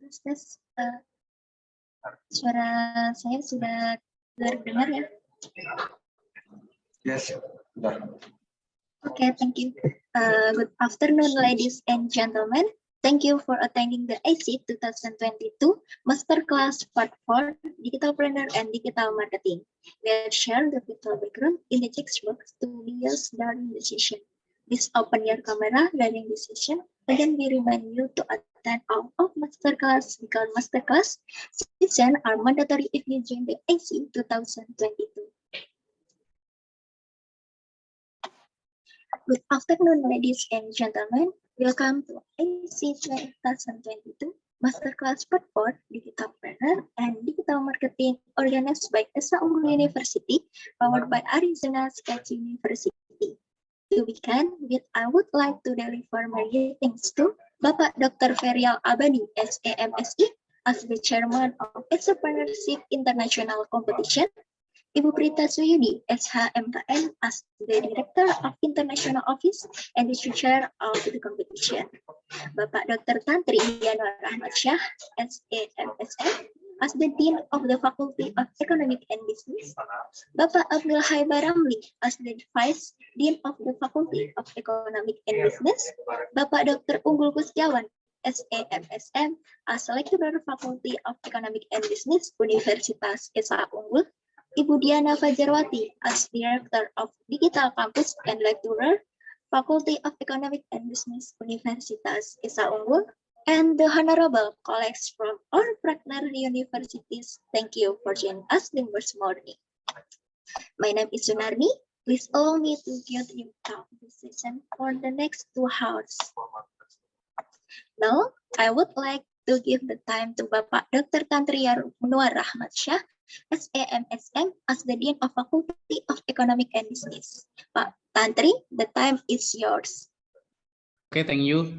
Tes, suara saya sudah terdengar ya? Yes, sudah. Okay, thank you. Good afternoon, ladies and gentlemen. Thank you for attending the AC 2022 Masterclass Part 4, Digitalpreneur and Digital Marketing. We have shared the virtual background in the textbook to be used during the session. Please open your camera during this session. Again, we remind you to attend all of Masterclass because Masterclass sessions are mandatory if you join the AC 2022. Good afternoon, ladies and gentlemen. Welcome to AC 2022 Masterclass Part 4 Digitalpreneur and Digital Marketing organized by Esa Unggul University, powered by Arizona State University. To begin with, I would like to deliver my greetings to Bapak Dr. Ferial Abadi, SAMSI, as the Chairman of Entrepreneurship International Competition, Ibu Prita Suyudi, SHMKN, as the Director of International Office and the Chair of the competition. Bapak Dr. Tantri Yanwar Ahmad Shah, SAMSM, as the Dean of the Faculty of Economic and Business. Bapak Abdul Hai Baramli, as the Vice Dean of the Faculty of Economic and Business. Bapak Dr. Unggul Kusdiawan, SAMSM, as Lecturer Faculty of Economic and Business, Universitas Esa Unggul. Ibu Diana Fajarwati as Director of Digital Campus and Lecturer, Faculty of Economic and Business, Universitas Esa Unggul, and the Honorable colleagues from all partner universities. Thank you for joining us this morning. My name is Sunarni. Please allow me to give you this session for the next 2 hours. Now, I would like to give the time to Bapak Dr. Tantri Yanwar Ahmad Shah, SAMSM, as the Dean of Faculty of Economic and Business. Pak Tantri, the time is yours. Okay, thank you.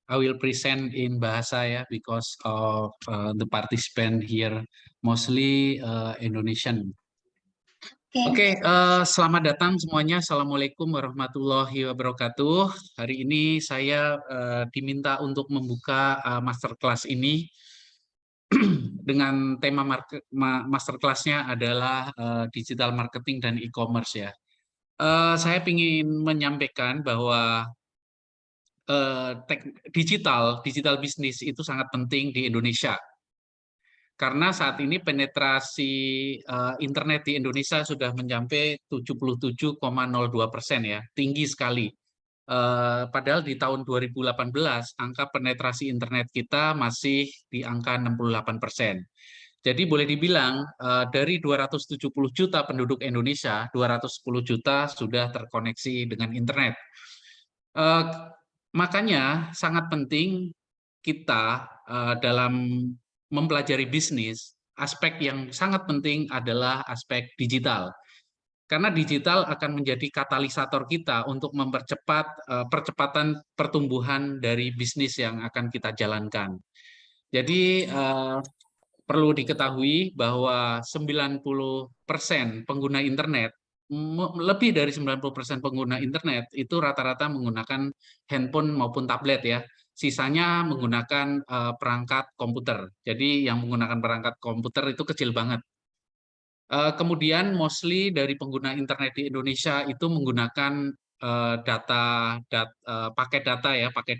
I will present in bahasa ya, because of the participant here mostly Indonesian. Oke, selamat datang semuanya. Assalamualaikum warahmatullahi wabarakatuh. Hari ini saya diminta untuk membuka masterclass ini dengan tema masterclass-nya adalah digital marketing dan e-commerce ya. Saya ingin menyampaikan bahwa digital bisnis itu sangat penting di Indonesia. Karena saat ini penetrasi internet di Indonesia sudah mencapai 77,02% ya, tinggi sekali. Padahal di tahun 2018 angka penetrasi internet kita masih di angka 68%. Jadi boleh dibilang dari 270 juta penduduk Indonesia, 210 juta sudah terkoneksi dengan internet. Makanya sangat penting kita dalam mempelajari bisnis, aspek yang sangat penting adalah aspek digital. Karena digital akan menjadi katalisator kita untuk mempercepat percepatan pertumbuhan dari bisnis yang akan kita jalankan. Jadi perlu diketahui bahwa 90% pengguna internet, lebih dari 90% pengguna internet itu rata-rata menggunakan handphone maupun tablet ya. Sisanya menggunakan perangkat komputer. Jadi yang menggunakan perangkat komputer itu kecil banget. Kemudian mostly dari pengguna internet di Indonesia itu menggunakan paket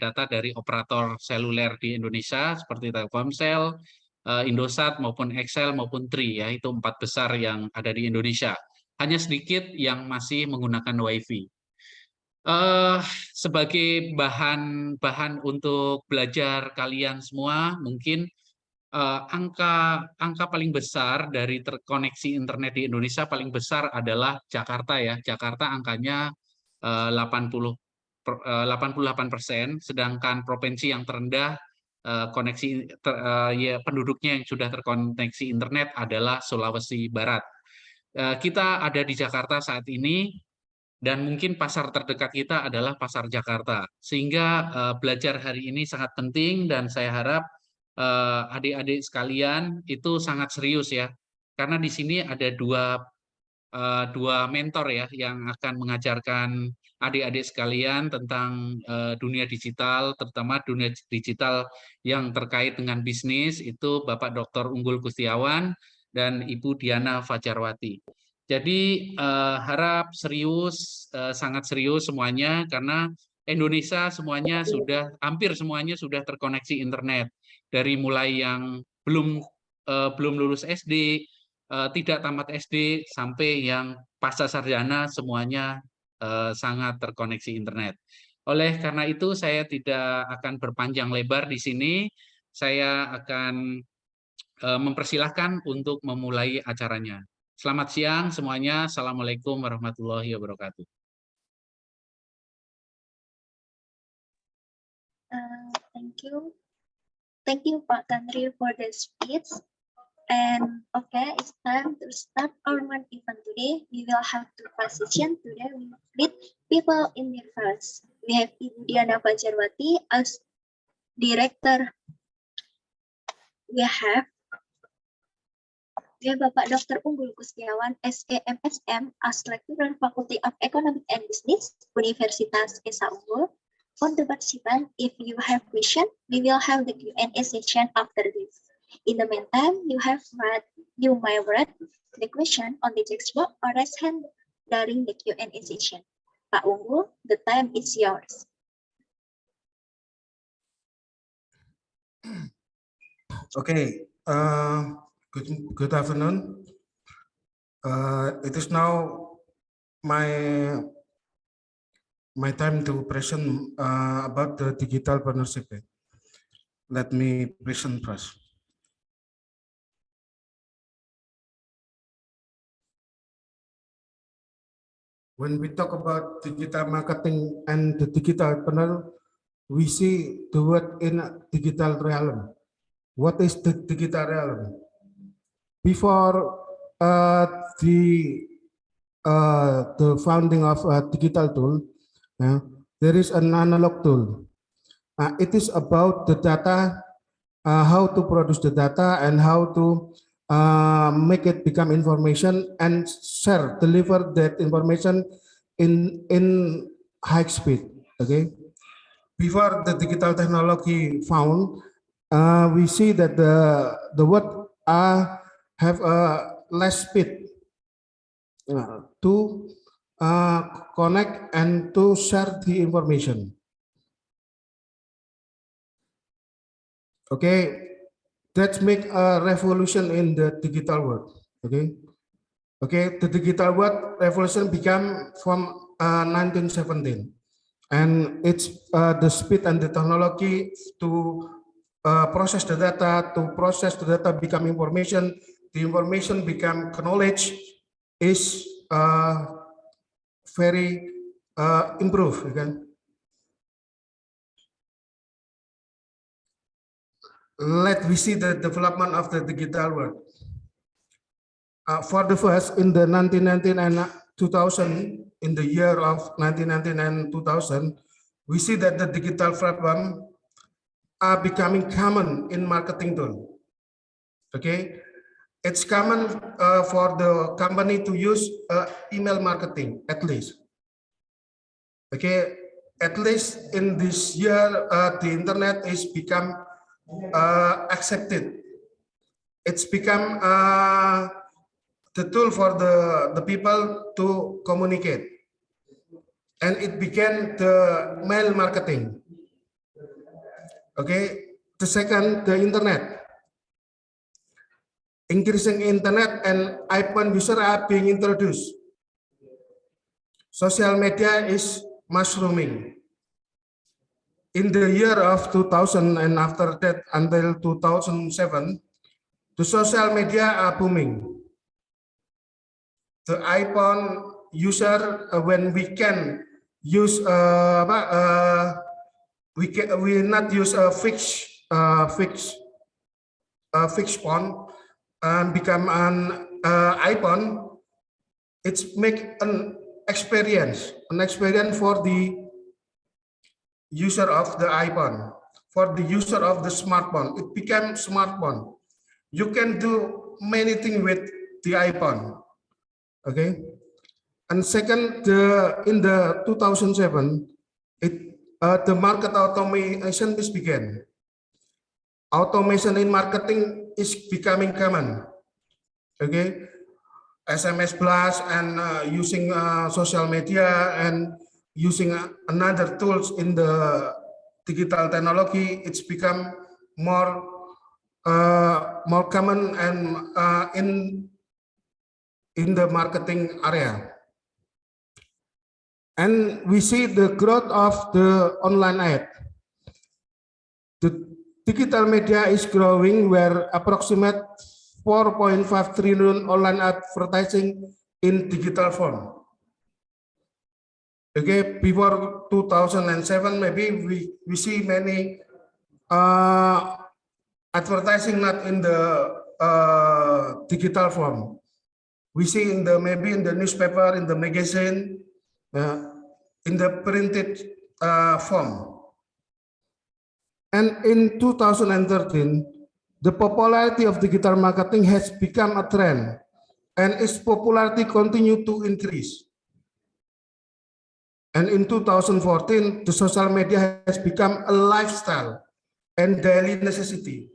data dari operator seluler di Indonesia seperti Telkomsel, Indosat maupun XL maupun Tri ya, itu 4 besar yang ada di Indonesia. Hanya sedikit yang masih menggunakan WiFi. Sebagai bahan untuk belajar kalian semua, mungkin angka paling besar dari terkoneksi internet di Indonesia paling besar adalah Jakarta ya. Jakarta angkanya 88%, sedangkan provinsi yang terendah penduduknya yang sudah terkoneksi internet adalah Sulawesi Barat. Kita ada di Jakarta saat ini, dan mungkin pasar terdekat kita adalah pasar Jakarta. Sehingga belajar hari ini sangat penting, dan saya harap adik-adik sekalian itu sangat serius ya, karena di sini ada dua dua mentor ya yang akan mengajarkan adik-adik sekalian tentang dunia digital, terutama dunia digital yang terkait dengan bisnis, itu Bapak Dr. Unggul Gustiawan dan Ibu Diana Fajarwati. Jadi harap serius, sangat serius semuanya, karena Indonesia semuanya sudah, hampir semuanya sudah terkoneksi internet. Dari mulai yang belum lulus SD, tidak tamat SD, sampai yang pasca sarjana, semuanya sangat terkoneksi internet. Oleh karena itu, saya tidak akan berpanjang lebar di sini. Saya akan mempersilahkan untuk memulai acaranya. Selamat siang semuanya. Assalamualaikum warahmatullahi wabarakatuh. Thank you, Pak Tanri, for the speech. And okay, it's time to start our main event today. We will have two positions today. We will greet people in their first. We have Ibu Diana Fajarwati as director. We have Bapak Dr. Unggul Gustiawan, SEMSM, as lecturer Faculty of Economic and Business, Universitas Esa Unggul. For the participant, if you have question, we will have the Q&A session after this. In the meantime, you may write the question on the text box or raise hand during the Q&A session. Pak Unggul, the time is yours. Okay. Good afternoon. It is now my time to present about the digital partnership. Let me present first. When we talk about digital marketing and the digital partner, we see the word in digital realm. What is the digital realm? Before the founding of a digital tool, there is an analog tool. It is about the data, how to produce the data, and how to make it become information and deliver that information in high speed. Okay. Before the digital technology found, we see that the word have a less speed to connect and to share the information. Okay, that make a revolution in the digital world. Okay, the digital world revolution began from 1917, and it's the speed and the technology to process the data, become information, the information become knowledge is very improved again. Let we see the development of the digital world. For the first, in the 1919 and 2000, in the year of 1919 and 2000, we see that the digital platform are becoming common in marketing tool. Okay, it's common for the company to use email marketing at least. Okay, at least in this year, the internet is become accepted. It's become the tool for the people to communicate, and it began the mail marketing. Okay, the second, the internet. Increasing internet and iPhone user are being introduced. Social media is mushrooming. In the year of 2000 and after that until 2007, the social media are booming. The iPhone user, when we can use we not use a fixed phone and become an iPhone, it's make an experience for the user of the iPhone, for the user of the smartphone. It became smartphone. You can do many things with the iPhone. Okay, and second, in the 2007, the market automation is began. Automation in marketing is becoming common. Okay, SMS blast and using social media and using another tools in the digital technology, it's become more common and in the marketing area. And we see the growth of the online ad. The digital media is growing, where approximate 4.5 trillion online advertising in digital form. Okay, before 2007, maybe we see many advertising not in the digital form. We see in the maybe in the newspaper, in the magazine, in the printed form. And in 2013, the popularity of digital marketing has become a trend, and its popularity continued to increase. And in 2014, the social media has become a lifestyle and daily necessity.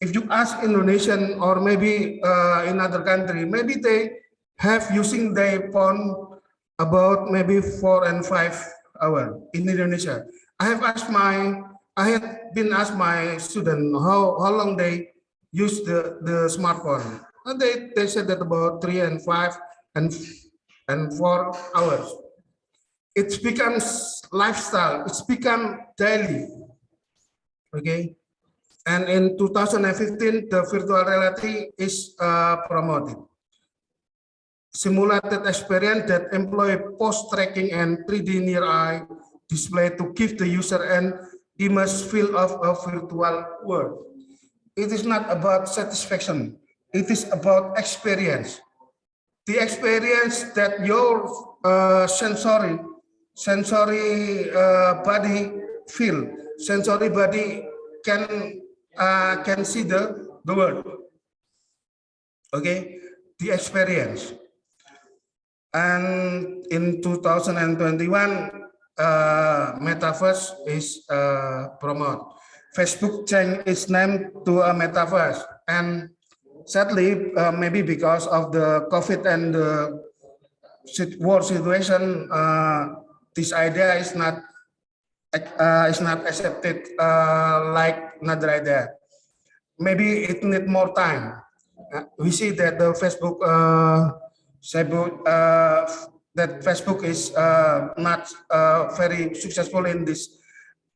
If you ask Indonesian or maybe in other country, maybe they have using their phone about maybe 4 and 5 hours in Indonesia. I had been asked my student how long they use the smartphone. And they said that about 3 and 5 and 4 hours. It becomes lifestyle. It's become daily. Okay. And in 2015, the virtual reality is promoted. Simulated experience that employ post tracking and 3D near eye display to give the user an immersive feel of a virtual world. It is not about satisfaction. It is about experience. The experience that your sensory body feel, sensory body can see the world. Okay, the experience. And in 2021, Metaverse is promoted. Facebook changed its name to a Metaverse, and sadly, maybe because of the COVID and the war situation, this idea is not accepted like another idea. Maybe it need more time. We see that the Facebook that Facebook is not very successful in this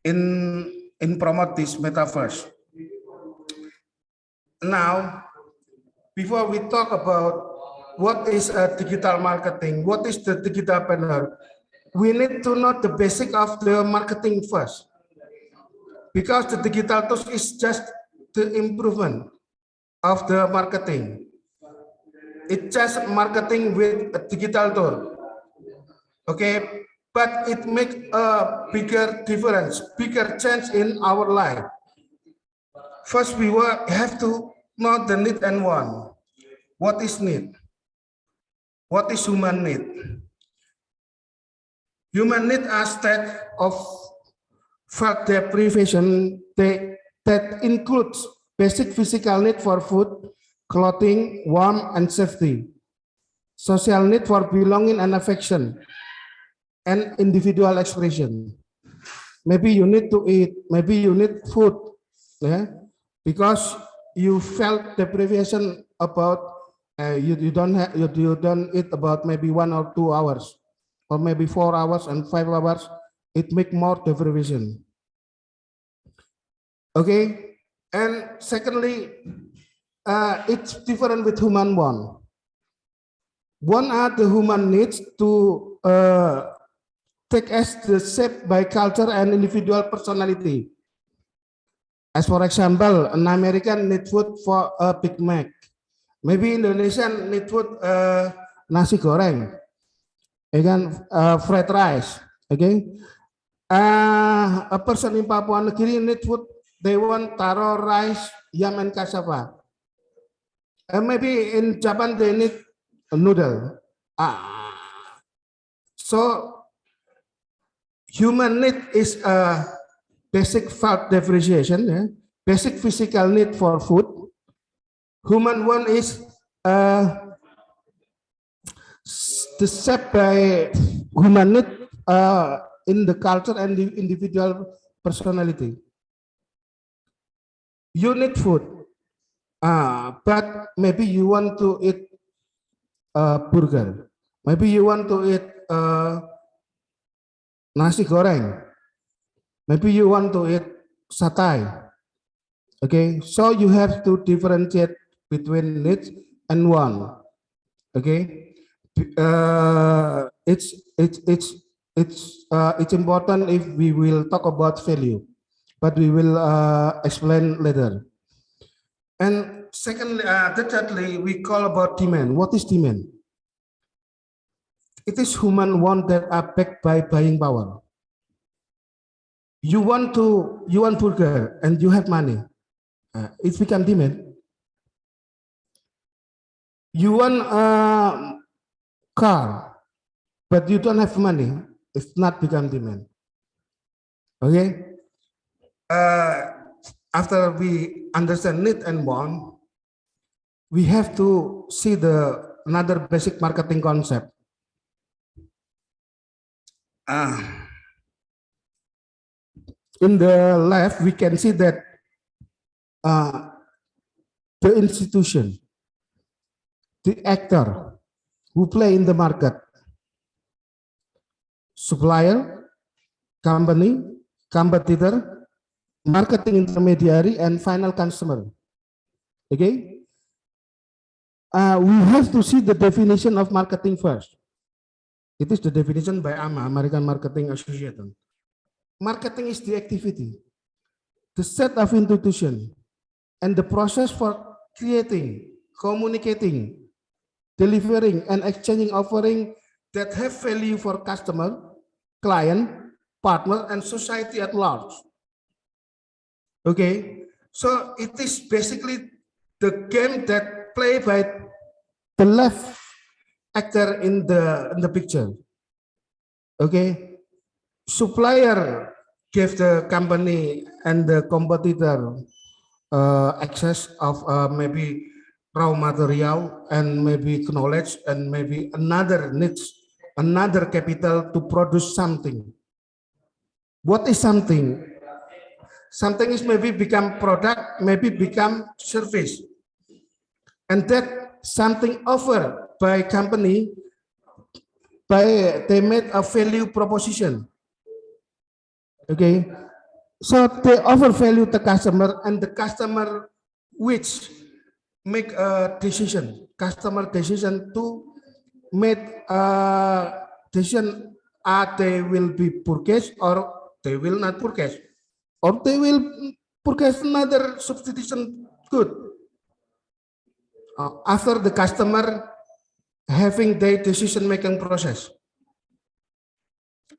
in promote this Metaverse. Now, before we talk about what is digital marketing, what is the digital planner, we need to know the basic of the marketing first, because the digital tools is just the improvement of the marketing. It's just marketing with a digital tool. Okay, but it makes a bigger difference, bigger change in our life. First, we have to know the need and want. What is need? What is human need? Human need are state of felt deprivation that includes basic physical need for food, clothing, warmth, and safety, social need for belonging and affection, and individual expression. Maybe you need to eat, maybe you need food, because you felt deprivation about you don't eat about maybe 1 or 2 hours, or maybe 4 hours and 5 hours. It make more deprivation. Okay, and secondly, it's different with human want. One are the human needs to take as the shape by culture and individual personality. As for example, an American need food for a Big Mac. Maybe Indonesian need food nasi goreng, again fried rice. Okay, a person in Papua New Guinea need food. They want taro, rice, yam, and cassava. Maybe in Japan they need a noodle. So human need is a basic felt differentiation, yeah? Basic physical need for food. Human one is shaped by human need in the culture and the individual personality. You need food, but maybe you want to eat burger. Maybe you want to eat nasi goreng. Maybe you want to eat satay. Okay, so you have to differentiate between needs and want. Okay, it's important if we will talk about value, but we will explain later. And secondly, thirdly, we call about demand. What is demand? It is human want that are backed by buying power. You want burger and you have money. It's become demand. You want a car, but you don't have money. It's not become demand. Okay. After we understand need and want, we have to see another basic marketing concept. In the left, we can see that the institution, the actor who play in the market, supplier, company, competitor, marketing intermediary, and final customer. Okay, we have to see the definition of marketing first. It is the definition by AMA, American Marketing Association. Marketing is the activity, the set of institution, and the process for creating, communicating, delivering, and exchanging offering that have value for customer, client, partner, and society at large. Okay, so it is basically the game that played by the left actor in the picture. Okay, supplier gave the company and the competitor access of maybe raw material and maybe knowledge and maybe another needs, another capital to produce something. What is something? Something is maybe become product, maybe become service. And that something offered by company, they made a value proposition. Okay, so they offer value to customer, and the customer which make a decision, customer decision to make a decision, they will be purchased or they will not purchase, or they will purchase another substitution good. After the customer having their decision making process.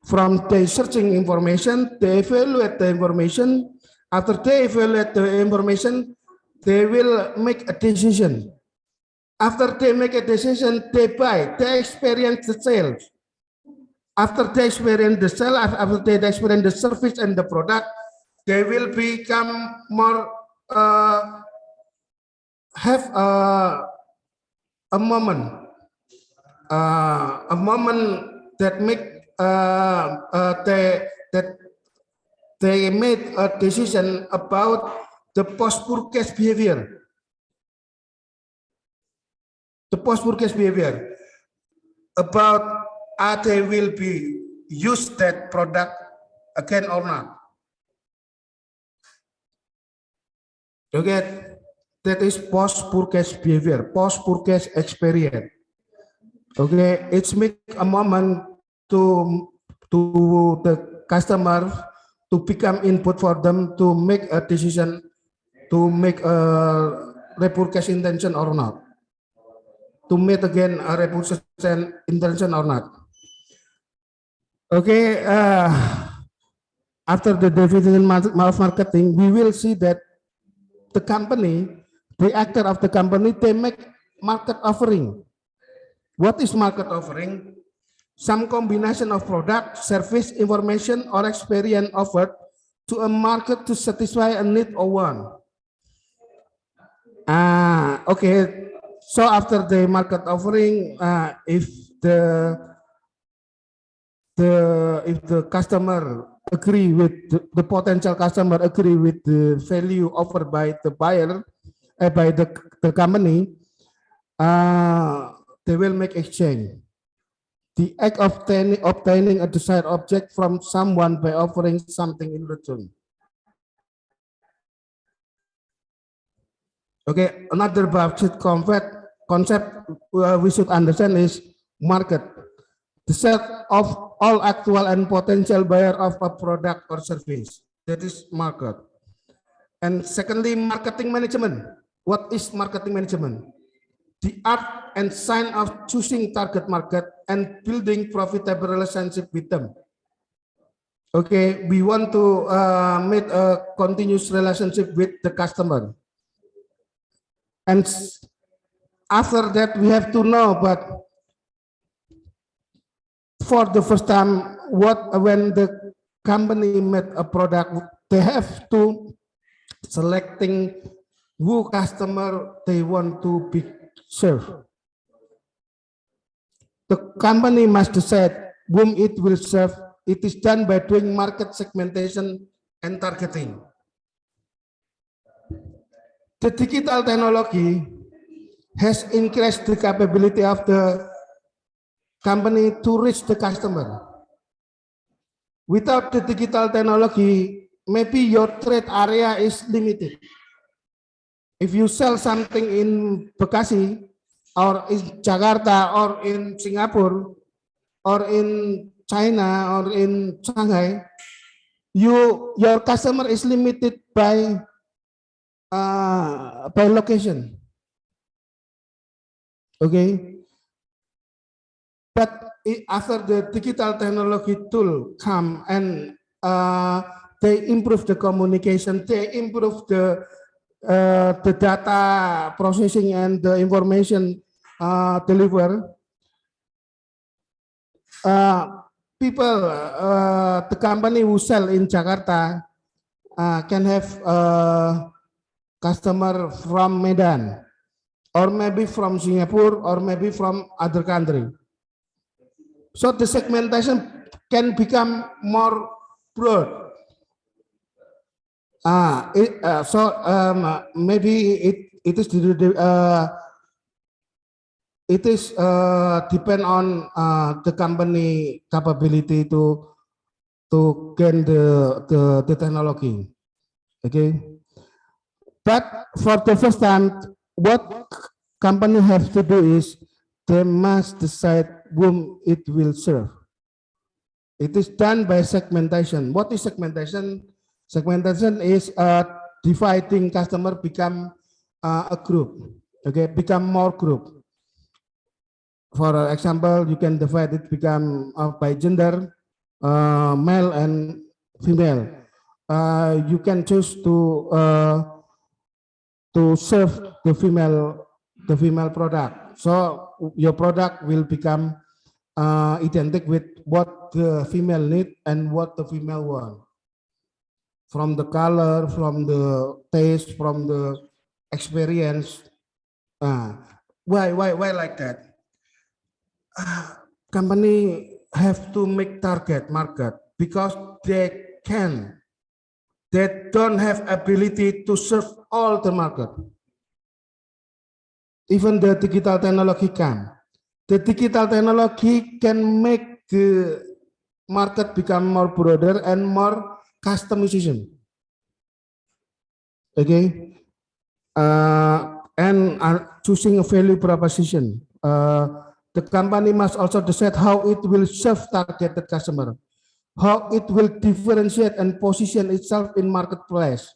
From the searching information, they evaluate the information. After they evaluate the information, they will make a decision. After they make a decision, they buy, they experience the sales. After they experience the sale, after they experience the service and the product, they will become more, have a moment that make they made a decision about the post-purchase behavior. The post-purchase behavior about they will be use that product again or not. Okay, that is post-purchase behavior, post-purchase experience. Okay, it's make a moment to the customer to become input for them to make a decision to make a repurchase intention or not, to make again a repurchase intention or not. Okay, after the definition of marketing, we will see that the company, the actor of the company, they make market offering. What is market offering? Some combination of product, service, information, or experience offered to a market to satisfy a need or want. Okay. So after the market offering, if the customer agree with the potential customer agree with the value offered by the buyer, by the company, they will make exchange. The act of obtaining a desired object from someone by offering something in return. Okay, another budget concept we should understand is market. The set of all actual and potential buyer of a product or service. That is market. And secondly, marketing management. What is marketing management? The art and science of choosing target market and building profitable relationship with them. Okay, we want to make a continuous relationship with the customer. And after that, we have to know, but for the first time, when the company made a product, they have to selecting who customer they want to be served. The company must decide whom it will serve. It is done by doing market segmentation and targeting. The digital technology has increased the capability of the company to reach the customer. Without the digital technology, maybe your trade area is limited. If you sell something in Bekasi, or in Jakarta, or in Singapore, or in China, or in Shanghai, your customer is limited by location. Okay, but after the digital technology tool come and they improve the communication, they improve the data processing and the information deliver. People, the company who sell in Jakarta can have customer from Medan, or maybe from Singapore, or maybe from other country. So the segmentation can become more broad. Maybe it is depend on the company capability to gain the technology. Okay, but for the first time, what company has to do is they must decide whom it will serve. It is done by segmentation. What is segmentation? Segmentation is dividing customer become a group. Okay, become more group. For example, you can divide it become by gender, male and female. You can choose to serve the female product. So your product will become identical with what the female need and what the female want. From the color, from the taste, from the experience. Why like that? Company have to make target market because they don't have ability to serve all the market. Even the digital technology can. The digital technology can make the market become more broader and more customization. Okay, and choosing a value proposition. The company must also decide how it will serve targeted customer, how it will differentiate and position itself in marketplace.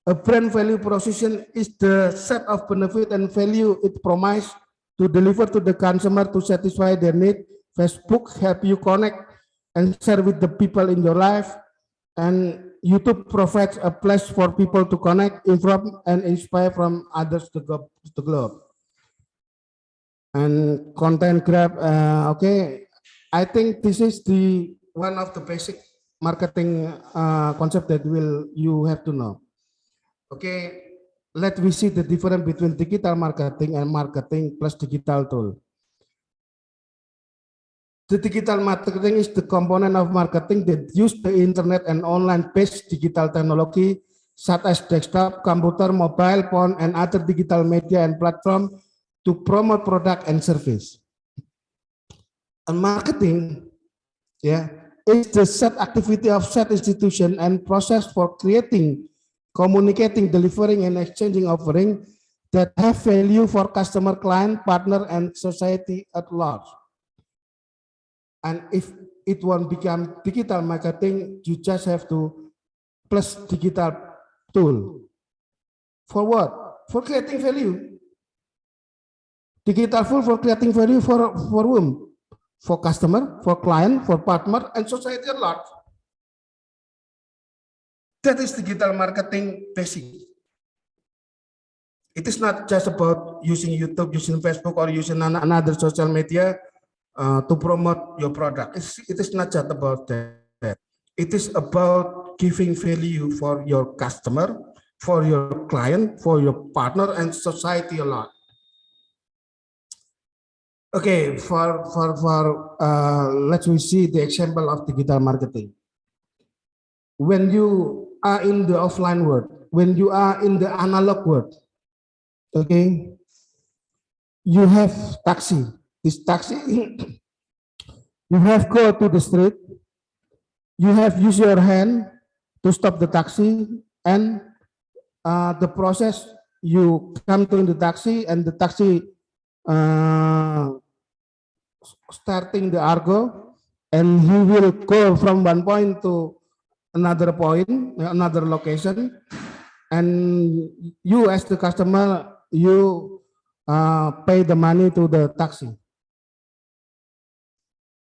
A brand value proposition is the set of benefit and value it promises to deliver to the consumer to satisfy their need. Facebook help you connect and share with the people in your life, and YouTube provides a place for people to connect, inform, and inspire from others to the globe. and content grab. Okay, I think this is the one of the basic marketing concept that you have to know. Okay, let we see the difference between digital marketing and marketing plus digital tool. The digital marketing is the component of marketing that use the internet and online-based digital technology such as desktop, computer, mobile phone, and other digital media and platform to promote product and service. And marketing, is the set activity of set institution and process for creating, communicating, delivering, and exchanging offering that have value for customer, client, partner, and society at large. And if it won't become digital marketing, you just have to plus digital tool. For what? For creating value. Digital tool for creating value for whom? For customer, for client, for partner, and society at large. That is digital marketing basic. It is not just about using YouTube, using Facebook, or using another social media to promote your product. It is not just about that. It is about giving value for your customer, for your client, for your partner, and society a lot. Okay, let's see the example of digital marketing. When you are in the offline world, when you are in the analog world, okay, you have taxi. This taxi, you have go to the street, you have use your hand to stop the taxi, and the process, you come to the taxi, and the taxi starting the argo, and he will go from one point to another point, another location, and you as the customer, you pay the money to the taxi.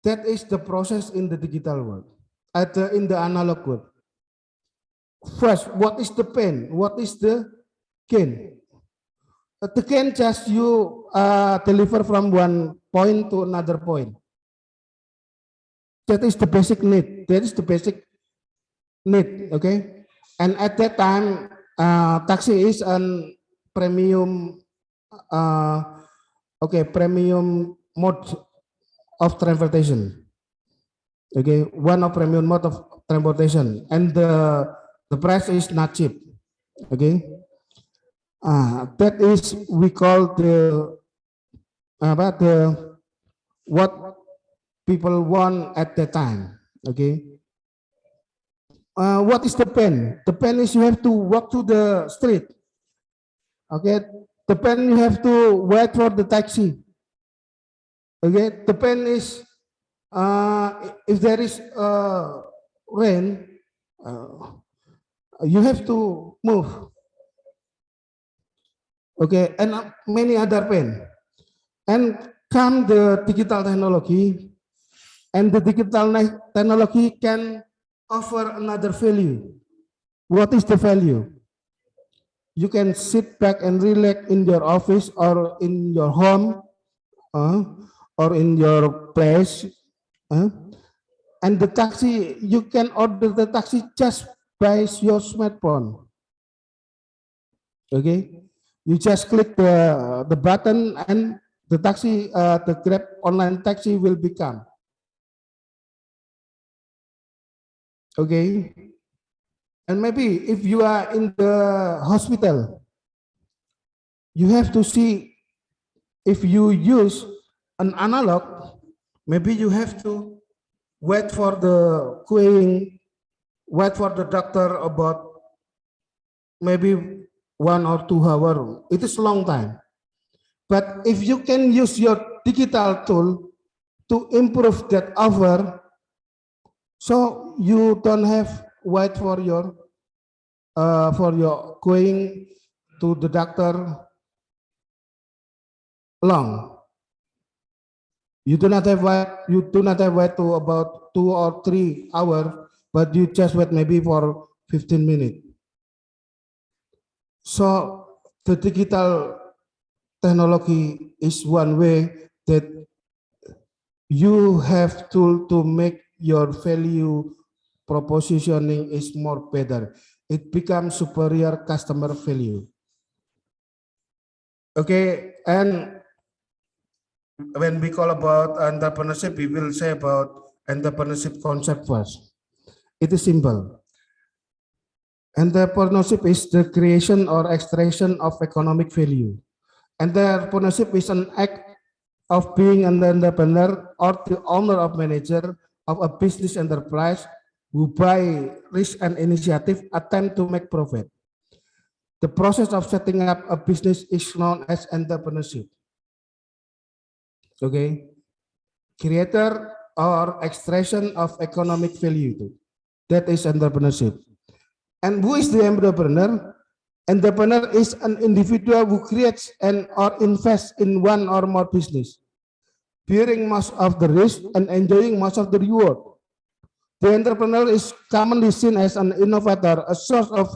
That is the process in the digital world, in the analog world. First, what is the pain? What is the gain? The gain just you deliver from one point to another point. That is the basic need. That is the basic need. Okay, and at that time, taxi is an premium. Premium mode of transportation. Okay, one of premium mode of transportation, and the price is not cheap. Okay, that is we call what people want at the time. Okay, what is the pain? The pain is you have to walk to the street. Okay, the pain you have to wait for the taxi. Okay, the pain is if there is rain, you have to move. Okay, and many other pain. And come the digital technology, and the digital technology can offer another value. What is the value? You can sit back and relax in your office or in your home or in your place, and the taxi, you can order the taxi just by your smartphone. Okay, you just click the button, and the taxi, the Grab online taxi will become. Okay, and maybe if you are in the hospital, you have to see, if you use an analog, maybe you have to wait for the queuing, wait for the doctor about maybe 1 or 2 hours. It is a long time. But if you can use your digital tool to improve that offer, so you don't have wait for your going to the doctor long. You do not have wait to about 2 or 3 hours, but you just wait maybe for 15 minutes. So the digital technology is one way that you have to make your value propositioning is more better. It becomes superior customer value. Okay, and when we call about entrepreneurship, we will say about entrepreneurship concept first. It is simple. Entrepreneurship is the creation or extraction of economic value. Entrepreneurship is an act of being an entrepreneur or the owner of manager of a business enterprise who by risk and initiative attempt to make profit. The process of setting up a business is known as entrepreneurship. Okay, creator or extraction of economic value, that is entrepreneurship. And who is the entrepreneur? Entrepreneur is an individual who creates and or invests in one or more business, bearing most of the risk and enjoying most of the reward. The entrepreneur is commonly seen as an innovator, a source of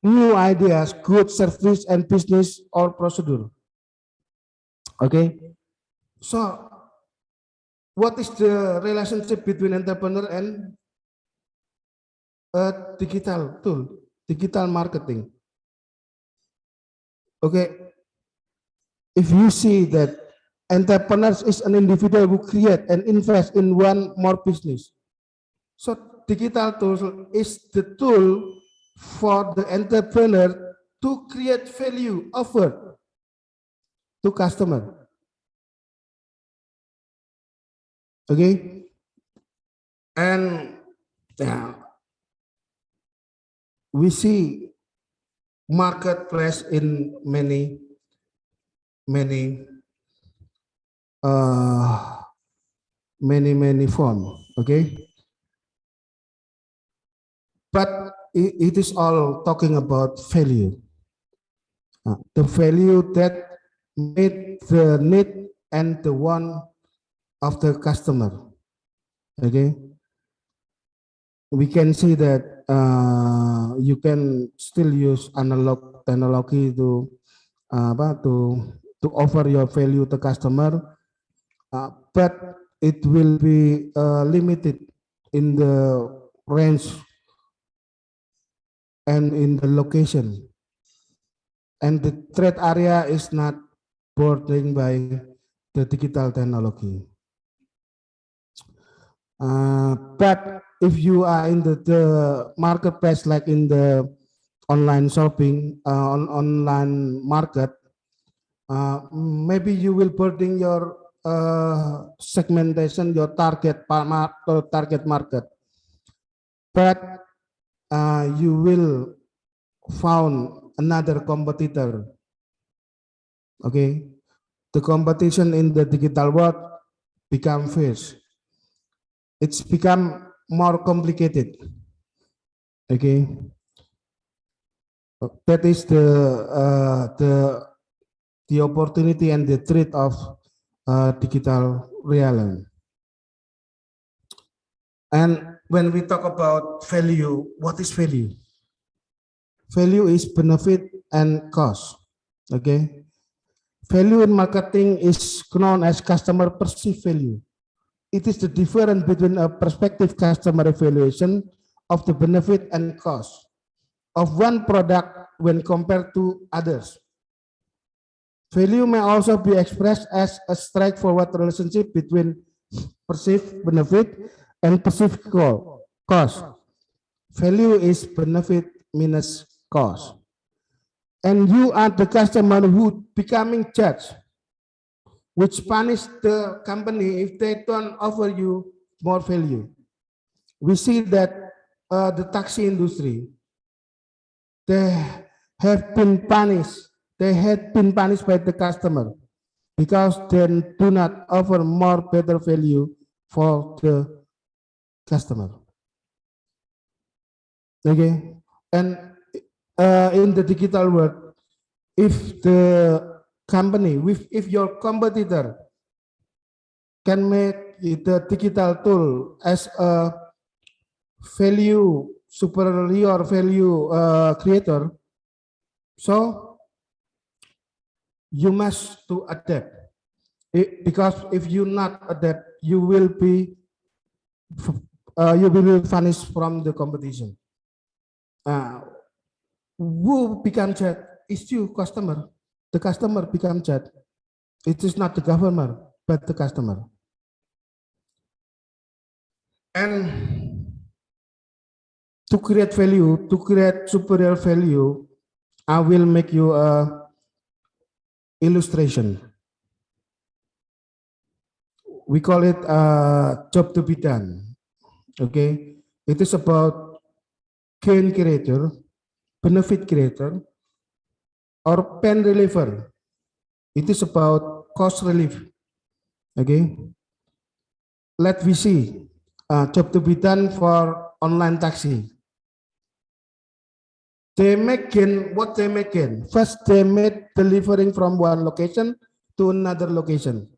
new ideas, goods, service, and business or procedure. Okay, so what is the relationship between entrepreneur and digital tool, digital marketing? Okay, if you see that entrepreneurs is an individual who create and invest in one more business, so digital tool is the tool for the entrepreneur to create value offer to customer. Okay, and we see marketplace in many form. Okay, but it is all talking about value, the value that meet the need and the want of the customer. Okay, we can see that you can still use analog technology to offer your value to customer, but it will be limited in the range and in the location, and the trade area is not bordered by the digital technology. But if you are in the marketplace, like in the online shopping, online market, maybe you will burden your segmentation, your target market, but you will found another competitor. Okay, the competition in the digital world become fierce. It's become more complicated. Okay, that is the opportunity and the threat of digital realm. And when we talk about value, what is value? Value is benefit and cost. Okay, value in marketing is known as customer perceived value. It is the difference between a prospective customer evaluation of the benefit and cost of one product when compared to others. Value may also be expressed as a straightforward relationship between perceived benefit and perceived cost. Value is benefit minus cost. And you are the customer who becoming judge, which punish the company if they don't offer you more value. We see that the taxi industry, they have been punished. They had been punished by the customer because they do not offer more better value for the customer. Okay, and in the digital world, if the company, if your competitor can make the digital tool as a value superior value creator, so you must to adapt. Because if you not adapt, you will be vanished from the competition. Who become chat is you customer. The customer become chat. It is not the government, but the customer. And to create value, to create superior value, I will make you a illustration. We call it a job to be done. Okay, it is about gain creator, benefit creator, or pain reliever. It is about cost relief. Okay, let we see job to be done for online taxi. They make gain, what they make gain? First, they made delivering from one location to another location.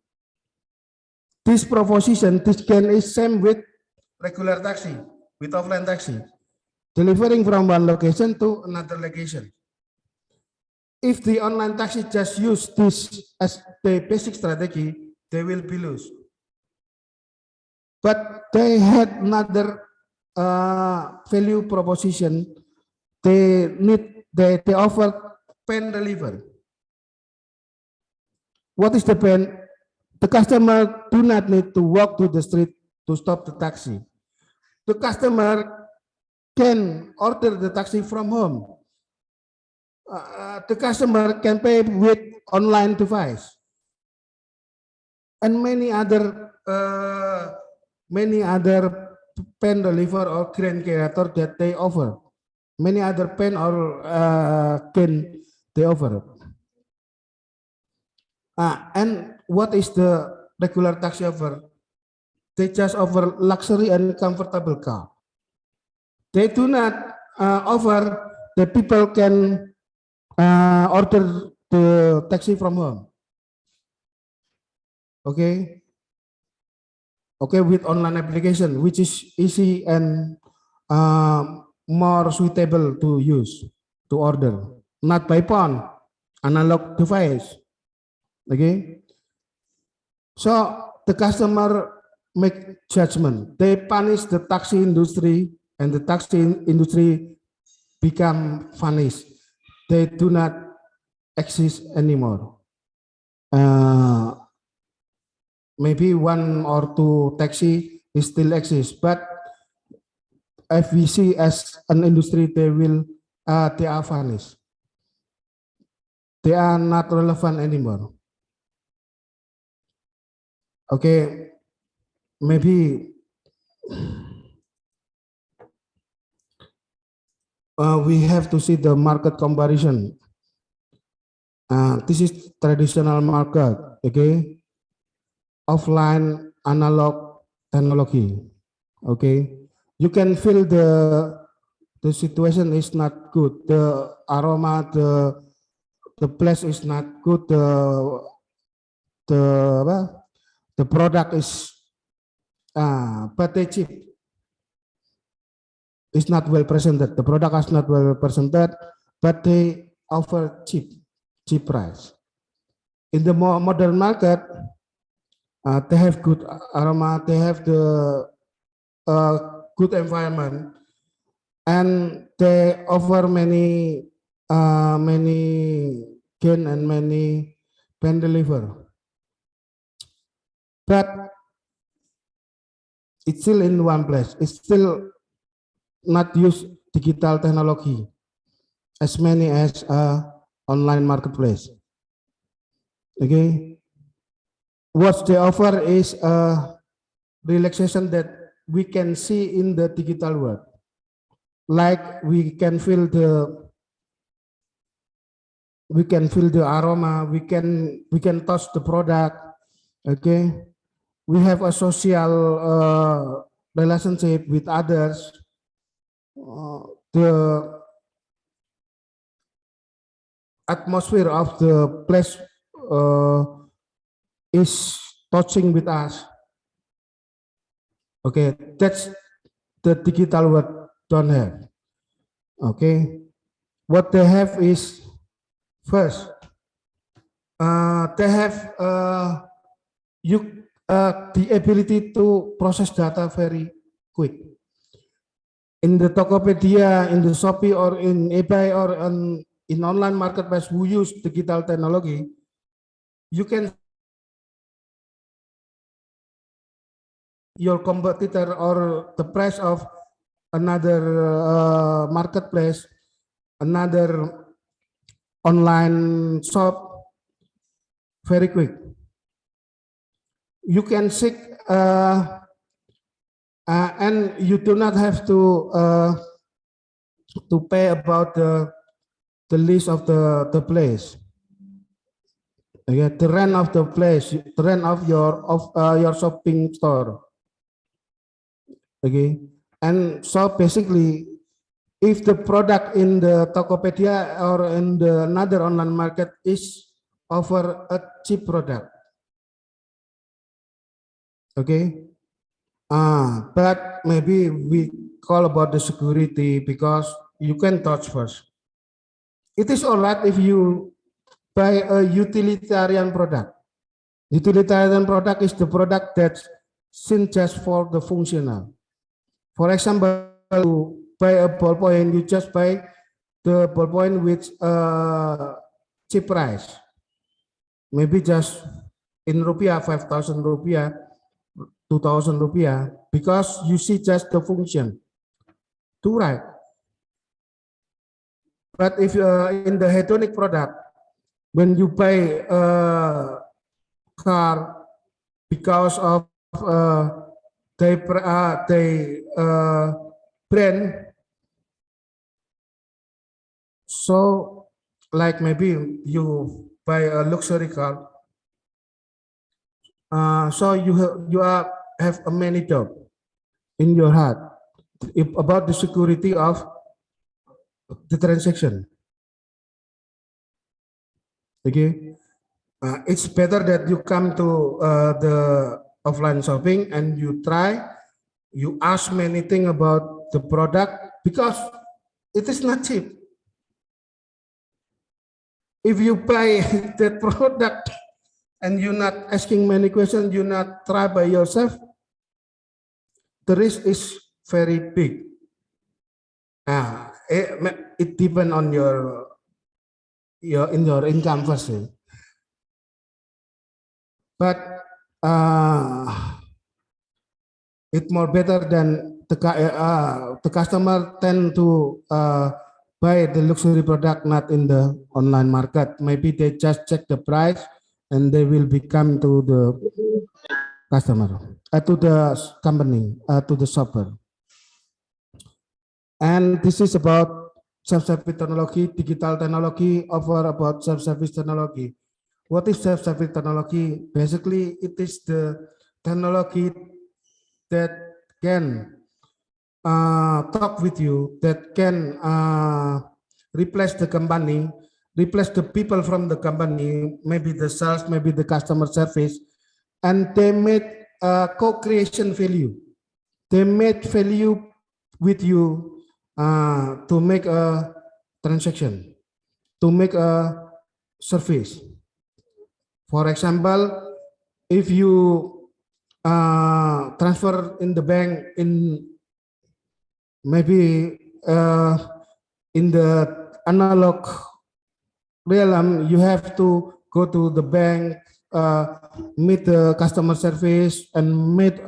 This proposition, this gain is same with regular taxi, with offline taxi. Delivering from one location to another location. If the online taxi just use this as the basic strategy, they will be lose. But they had another value proposition. They offer pen deliver. What is the pen? The customer do not need to walk to the street to stop the taxi. The customer can order the taxi from home. The customer can pay with online device. And many other pen deliver or grain creator that they offer. Many other pen or can they offer. And what is the regular taxi offer? They just offer luxury and comfortable car. They do not offer that people can order the taxi from home. Okay. Okay, with online application, which is easy and more suitable to use, to order, not by phone, analog device. Okay, so the customer make judgment. They punish the taxi industry, and the taxi industry become vanished. They do not exist anymore. Maybe one or two taxi still exist, but if we see as an industry, they are vanished. They are not relevant anymore. Okay, maybe we have to see the market comparison. This is traditional market, okay? Offline analog technology, okay? You can feel the situation is not good. The aroma, the place is not good. The product is but they cheap. It's not well presented. The product is not well presented, but they offer cheap price. In the more modern market, they have good aroma. They have the good environment, and they offer many gain and many pen deliver. But it's still in one place. It's still not use digital technology as many as online marketplace. Okay, what they offer is a relaxation that we can see in the digital world, like we can feel the aroma, we can touch the product. Okay, we have a social relationship with others. The atmosphere of the place is touching with us. Okay, that's the digital world don't have. Okay, what they have is first they have the ability to process data very quick. In the Tokopedia, in the Shopee, or in eBay, or in online marketplace who use digital technology, you can your competitor or the price of another marketplace, another online shop very quick. You can seek and you do not have to pay about the list of the place. Okay, the rent of the place, the rent of your shopping store. Okay, and so basically, if the product in the Tokopedia or in the another online market is offer a cheap product, okay, but maybe we call about the security because you can touch first. It is all right if you buy a utilitarian product. Utilitarian product is the product that's seen just for the functional. For example, you buy a ballpoint, you just buy the ballpoint with cheap price. Maybe just in rupiah, 5,000 rupiah, 2,000 rupiah, because you see just the function to write. But if in the hedonic product, when you buy a car because of they brand, so like maybe you buy a luxury car, so you have a many doubt in your heart about the security of the transaction. Okay, it's better that you come to the offline shopping and you try, you ask many things about the product because it is not cheap. If you buy that product and you're not asking many questions, you not try by yourself, the risk is very big. It depends on your income first. But it's more better than the customer tend to buy the luxury product not in the online market. Maybe they just check the price and they will become to the customer, to the company, to the shopper. And this is about self-service technology, digital technology, over about self-service technology. What is self-service technology? Basically, it is the technology that can talk with you, that can replace the company, replace the people from the company, maybe the sales, maybe the customer service, and they made co-creation value. They made value with you to make a transaction, to make a service. For example, if you transfer in the bank in maybe in the analog realm, you have to go to the bank, meet the customer service, and meet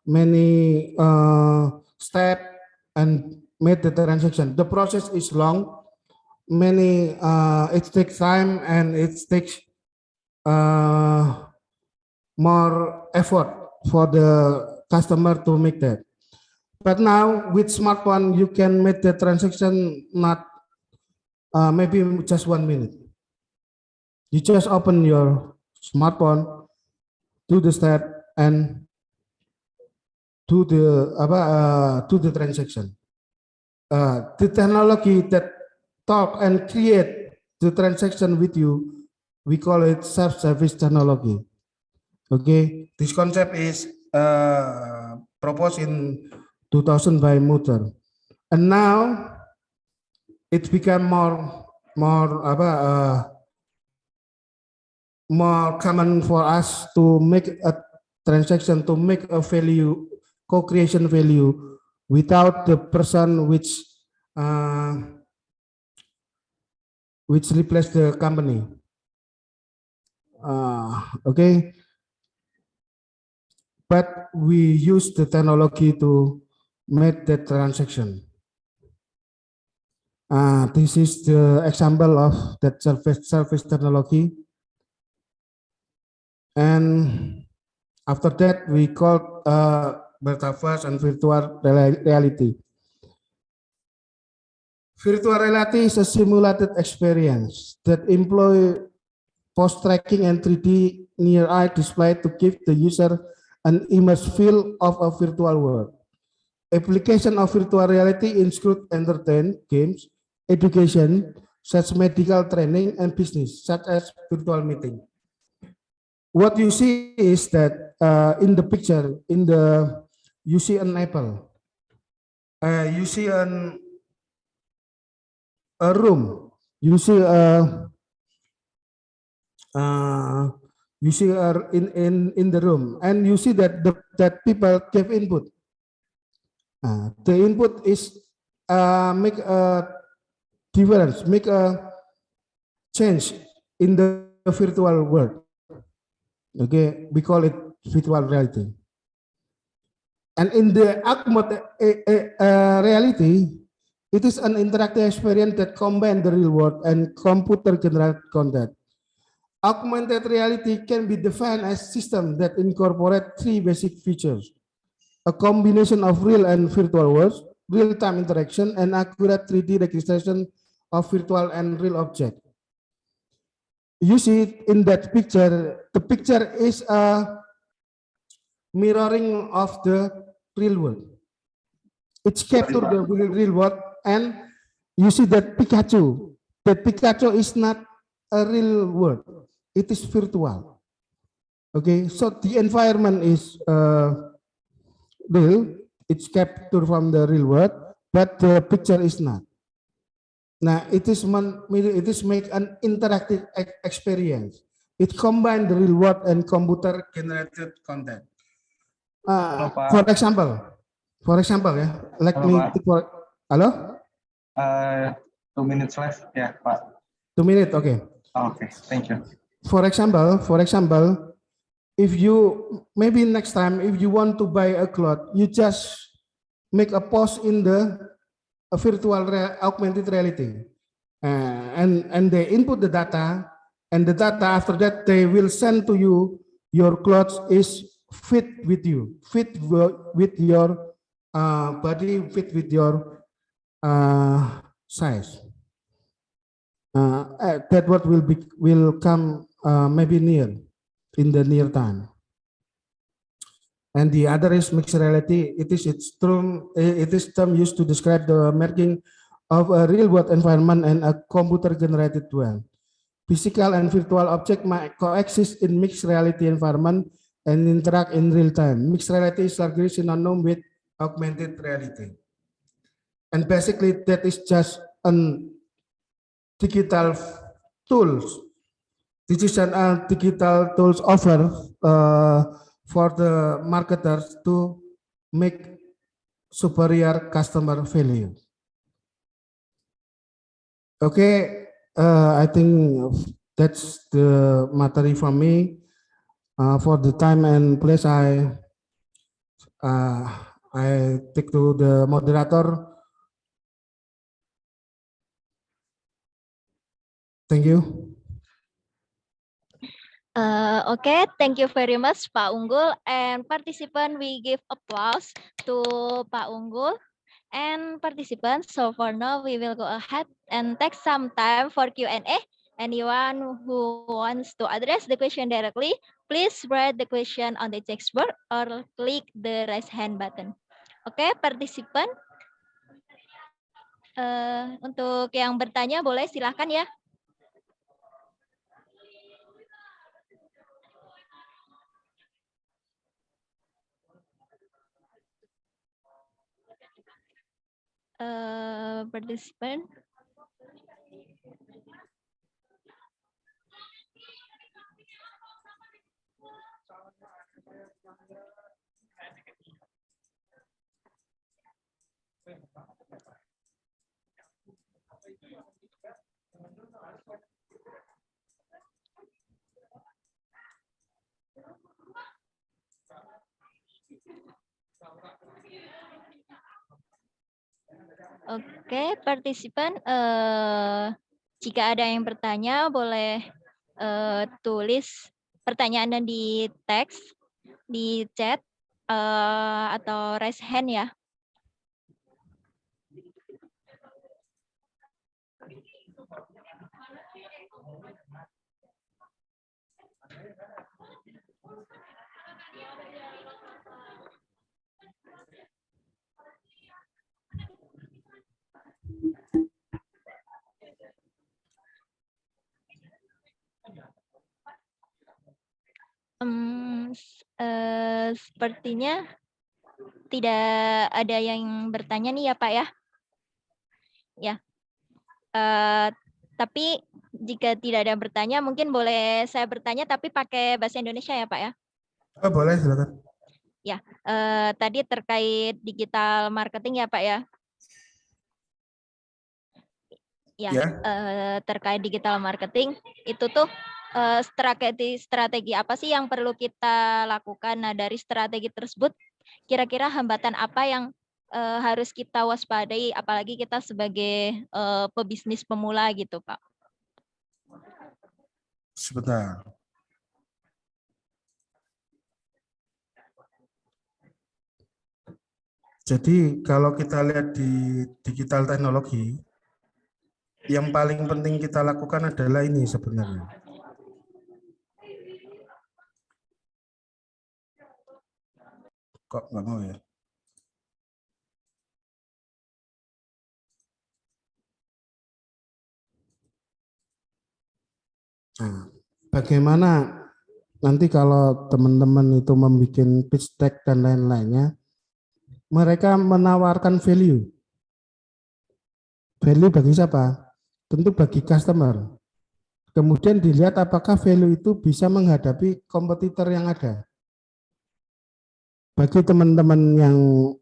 many steps and make the transaction. The process is long, many it takes time and it takes more effort for the customer to make that. But now with smartphone, you can make the transaction not maybe just 1 minute. You just open your smartphone, do the step, and do the transaction. The technology that talk and create the transaction with you, we call it self-service technology. Okay, this concept is proposed in 2000 by Mutter, and now it become more more common for us to make a transaction, to make a value, co-creation value without the person which replace the company. Okay, but we use the technology to make the transaction. This is the example of that service technology. And after that, we call metaverse and virtual reality. Virtual reality is a simulated experience that employ post-tracking and 3D near-eye display to give the user an immersive feel of a virtual world. Application of virtual reality include entertainment, games, education, such as medical training, and business, such as virtual meeting. What you see is that in the picture, you see an apple. You see a room. You see in the room, and you see that that people give input. The input is make a difference, make a change in the virtual world. Okay, we call it virtual reality. And in the augmented reality, it is an interactive experience that combines the real world and computer-generated content. Augmented reality can be defined as systems that incorporate three basic features: a combination of real and virtual worlds, real-time interaction, and accurate 3D registration of virtual and real objects. You see in that picture, the picture is a mirroring of the real world. It's captured the real world, and you see that Pikachu. That Pikachu is not a real world; it is virtual. Okay, so the environment is real. It's captured from the real world, but the picture is not. Now it is make an interactive experience. It combines the real world and computer generated content. For example, yeah. Let me take for. Hello. 2 minutes left, ya, Pak. 2 minutes, okay. Okay, thank you. For example, if you maybe next time if you want to buy a cloth, you just make a post in the virtual augmented reality, and they input the data, and the data after that they will send to you your clothes is fit with you, fit with your body, fit with your size. That what will come maybe near in the near time. And the other is mixed reality. It is term used to describe the merging of a real world environment and a computer generated world. Physical and virtual objects might coexist in mixed reality environment and interact in real time. Mixed reality is largely synonym with augmented reality. And basically that is just an digital tools. This is an digital tools offer for the marketers to make superior customer value. Okay, I think that's the material from me. For the time and place, I take to the moderator. Thank you. Okay, thank you very much, Pak Unggul. And participant, we give applause to Pak Unggul. And participants, so for now, we will go ahead and take some time for Q&A. Anyone who wants to address the question directly, please write the question on the text box or click the raise hand button. Okay, participant. Untuk yang bertanya, boleh silahkan ya. Participant. Oke, partisipan, jika ada yang bertanya boleh tulis pertanyaan di teks, di chat, atau raise hand ya. Sepertinya tidak ada yang bertanya nih ya Pak ya. Ya, tapi jika tidak ada yang bertanya, mungkin boleh saya bertanya tapi pakai bahasa Indonesia ya Pak ya. Oh, boleh, silakan. Ya, tadi terkait digital marketing ya Pak ya. Ya, Ya. terkait digital marketing itu tuh strategi apa sih yang perlu kita lakukan? Nah, dari strategi tersebut kira-kira hambatan apa yang harus kita waspadai, apalagi kita sebagai pebisnis pemula gitu, Pak? Sebentar. Jadi kalau kita lihat di digital teknologi, yang paling penting kita lakukan adalah ini sebenarnya. Kok nggak mau ya? Nah, bagaimana nanti kalau teman-teman itu membuat pitch deck dan lain-lainnya, mereka menawarkan value. Value bagi siapa? Tentu bagi customer. Kemudian dilihat apakah value itu bisa menghadapi kompetitor yang ada. Bagi teman-teman yang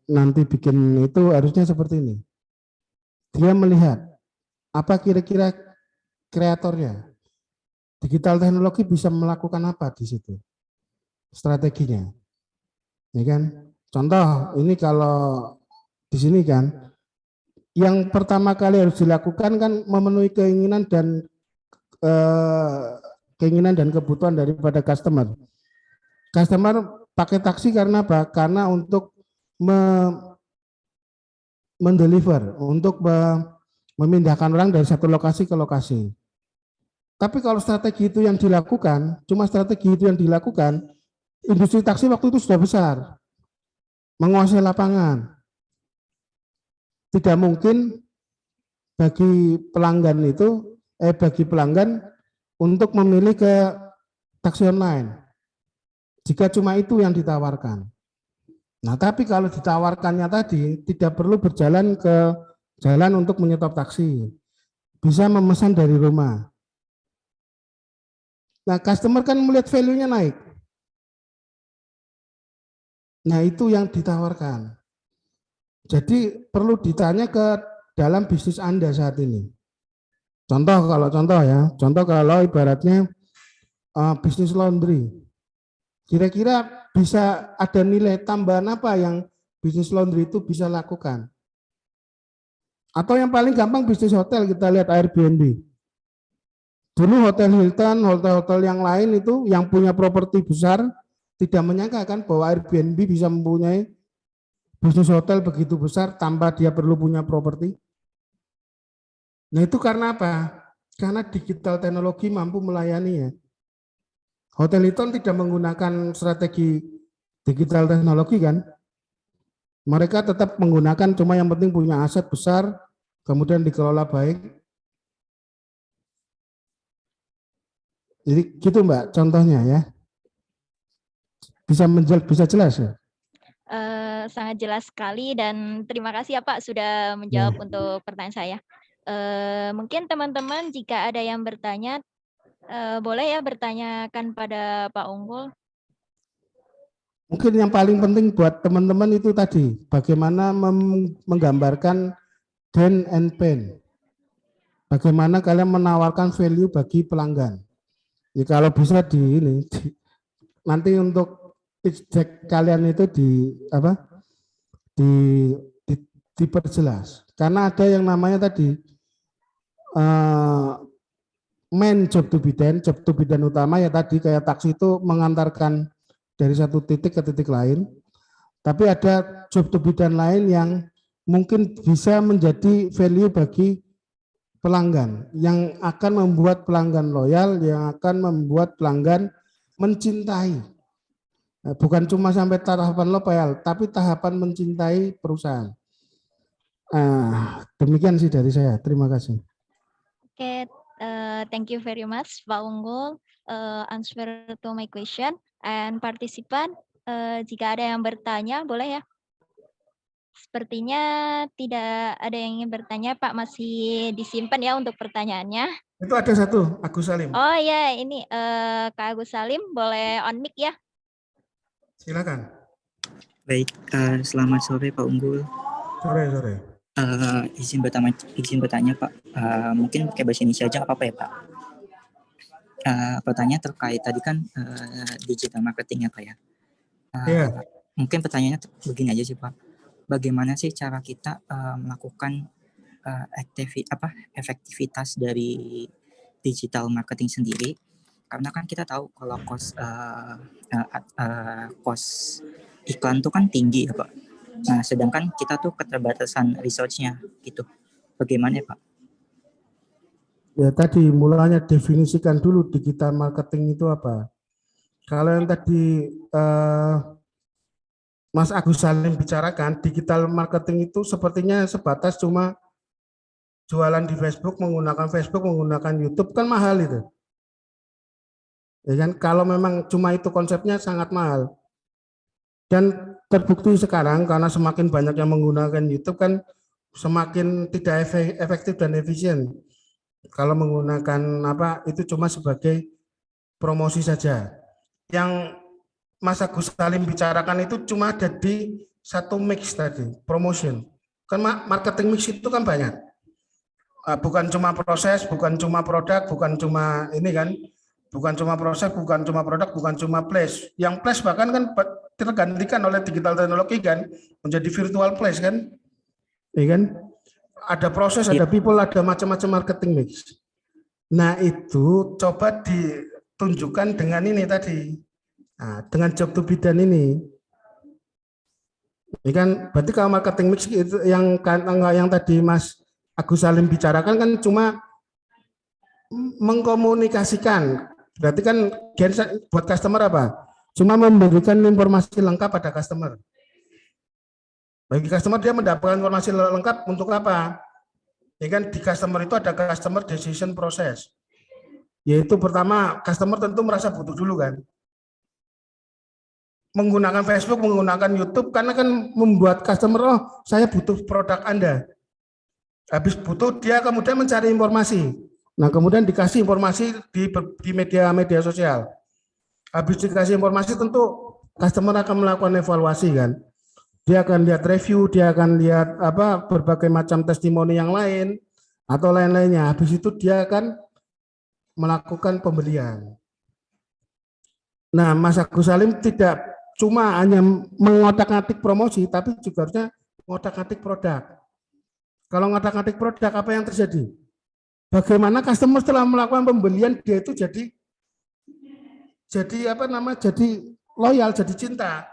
nanti bikin itu harusnya seperti ini. Dia melihat apa kira-kira kreatornya. Digital teknologi bisa melakukan apa di situ. Strateginya. Ya kan? Contoh ini kalau di sini kan yang pertama kali harus dilakukan kan memenuhi keinginan dan kebutuhan daripada customer. Customer pakai taksi karena apa? Karena untuk mendeliver, untuk memindahkan orang dari satu lokasi ke lokasi. Tapi kalau strategi itu yang dilakukan, cuma strategi itu yang dilakukan, industri taksi waktu itu sudah besar, menguasai lapangan. Tidak mungkin bagi pelanggan untuk memilih ke taksi online. Jika cuma itu yang ditawarkan. Nah, tapi kalau ditawarkannya tadi tidak perlu berjalan ke jalan untuk menyetop taksi. Bisa memesan dari rumah. Nah, customer kan melihat value-nya naik. Nah, itu yang ditawarkan. Jadi perlu ditanya ke dalam bisnis Anda saat ini. Contoh kalau ibaratnya bisnis laundry. Kira-kira bisa ada nilai tambahan apa yang bisnis laundry itu bisa lakukan? Atau yang paling gampang bisnis hotel, kita lihat Airbnb. Dulu Hotel Hilton, hotel-hotel yang lain itu yang punya properti besar tidak menyangka kan bahwa Airbnb bisa mempunyai bisnis hotel begitu besar tanpa dia perlu punya properti. Nah itu karena apa? Karena digital teknologi mampu melayaninya. Hotel Hilton tidak menggunakan strategi digital teknologi kan? Mereka tetap menggunakan cuma yang penting punya aset besar, kemudian dikelola baik. Jadi gitu Mbak contohnya ya. Bisa jelas ya? Sangat jelas sekali dan terima kasih ya Pak sudah menjawab untuk pertanyaan saya. Mungkin teman-teman jika ada yang bertanya, boleh ya bertanyakan pada Pak Unggul. Mungkin yang paling penting buat teman-teman itu tadi, bagaimana menggambarkan gain and pain. Bagaimana kalian menawarkan value bagi pelanggan. Ya kalau bisa nanti untuk pitch deck kalian itu diperjelas. Karena ada yang namanya tadi main job to be done utama ya tadi kayak taksi itu mengantarkan dari satu titik ke titik lain. Tapi ada job to be done lain yang mungkin bisa menjadi value bagi pelanggan, yang akan membuat pelanggan loyal, yang akan membuat pelanggan mencintai. Bukan cuma sampai tahapan loyal, tapi tahapan mencintai perusahaan. Demikian sih dari saya. Terima kasih. Okay, thank you very much, Pak Unggul, answer to my question. And participant, jika ada yang bertanya, boleh ya? Sepertinya tidak ada yang ingin bertanya, Pak. Masih disimpan ya untuk pertanyaannya. Itu ada satu, Agus Salim. Oh ya, ini Kak Agus Salim, boleh on mic ya? Silakan. Baik, selamat sore Pak Unggul. Sore. Izin bertanya Pak, mungkin pakai bahasa Indonesia aja apa ya Pak? Pertanyaan terkait tadi kan digital marketing ya Pak ya. Iya. Mungkin pertanyaannya begini aja sih Pak. Bagaimana sih cara kita melakukan efektivitas dari digital marketing sendiri? Karena kan kita tahu kalau cost iklan itu kan tinggi ya Pak. Nah, sedangkan kita tuh keterbatasan resource-nya gitu. Bagaimana ya Pak? Ya tadi mulanya definisikan dulu digital marketing itu apa. Kalau yang tadi Mas Agus Salim bicarakan, digital marketing itu sepertinya sebatas cuma jualan di Facebook, menggunakan YouTube, kan mahal itu. Ya kan, kalau memang cuma itu konsepnya sangat mahal. Dan terbukti sekarang karena semakin banyak yang menggunakan YouTube kan semakin tidak efektif dan efisien. Kalau menggunakan itu cuma sebagai promosi saja. Yang Mas Agus Salim bicarakan itu cuma ada di satu mix tadi, promotion. Kan marketing mix itu kan banyak. Bukan cuma proses, bukan cuma produk, bukan cuma ini kan, bukan cuma proses, bukan cuma produk, bukan cuma place. Yang place bahkan kan tergantikan oleh digital teknologi kan, menjadi virtual place kan, ya kan? Ada proses, ada people, ada macam-macam marketing mix. Nah itu coba ditunjukkan dengan ini tadi, dengan job to be done ini. Ini kan berarti kalau marketing mix itu yang tadi Mas Agus Salim bicarakan kan cuma mengkomunikasikan. Berarti kan buat customer apa? Cuma memberikan informasi lengkap pada customer. Bagi customer dia mendapatkan informasi lengkap untuk apa? Ya kan di customer itu ada customer decision process. Yaitu pertama customer tentu merasa butuh dulu kan. Menggunakan Facebook, menggunakan YouTube karena kan membuat customer saya butuh produk Anda. Habis butuh dia kemudian mencari informasi. Nah, kemudian dikasih informasi di media sosial. Habis dikasih informasi tentu customer akan melakukan evaluasi kan. Dia akan lihat review, dia akan lihat berbagai macam testimoni yang lain atau lain-lainnya. Habis itu dia akan melakukan pembelian. Nah, Mas Agus Salim tidak cuma hanya mengotak-atik promosi, tapi juga harusnya mengotak-atik produk. Kalau ngotak-atik produk, apa yang terjadi? Bagaimana customer setelah melakukan pembelian dia itu jadi loyal, jadi cinta.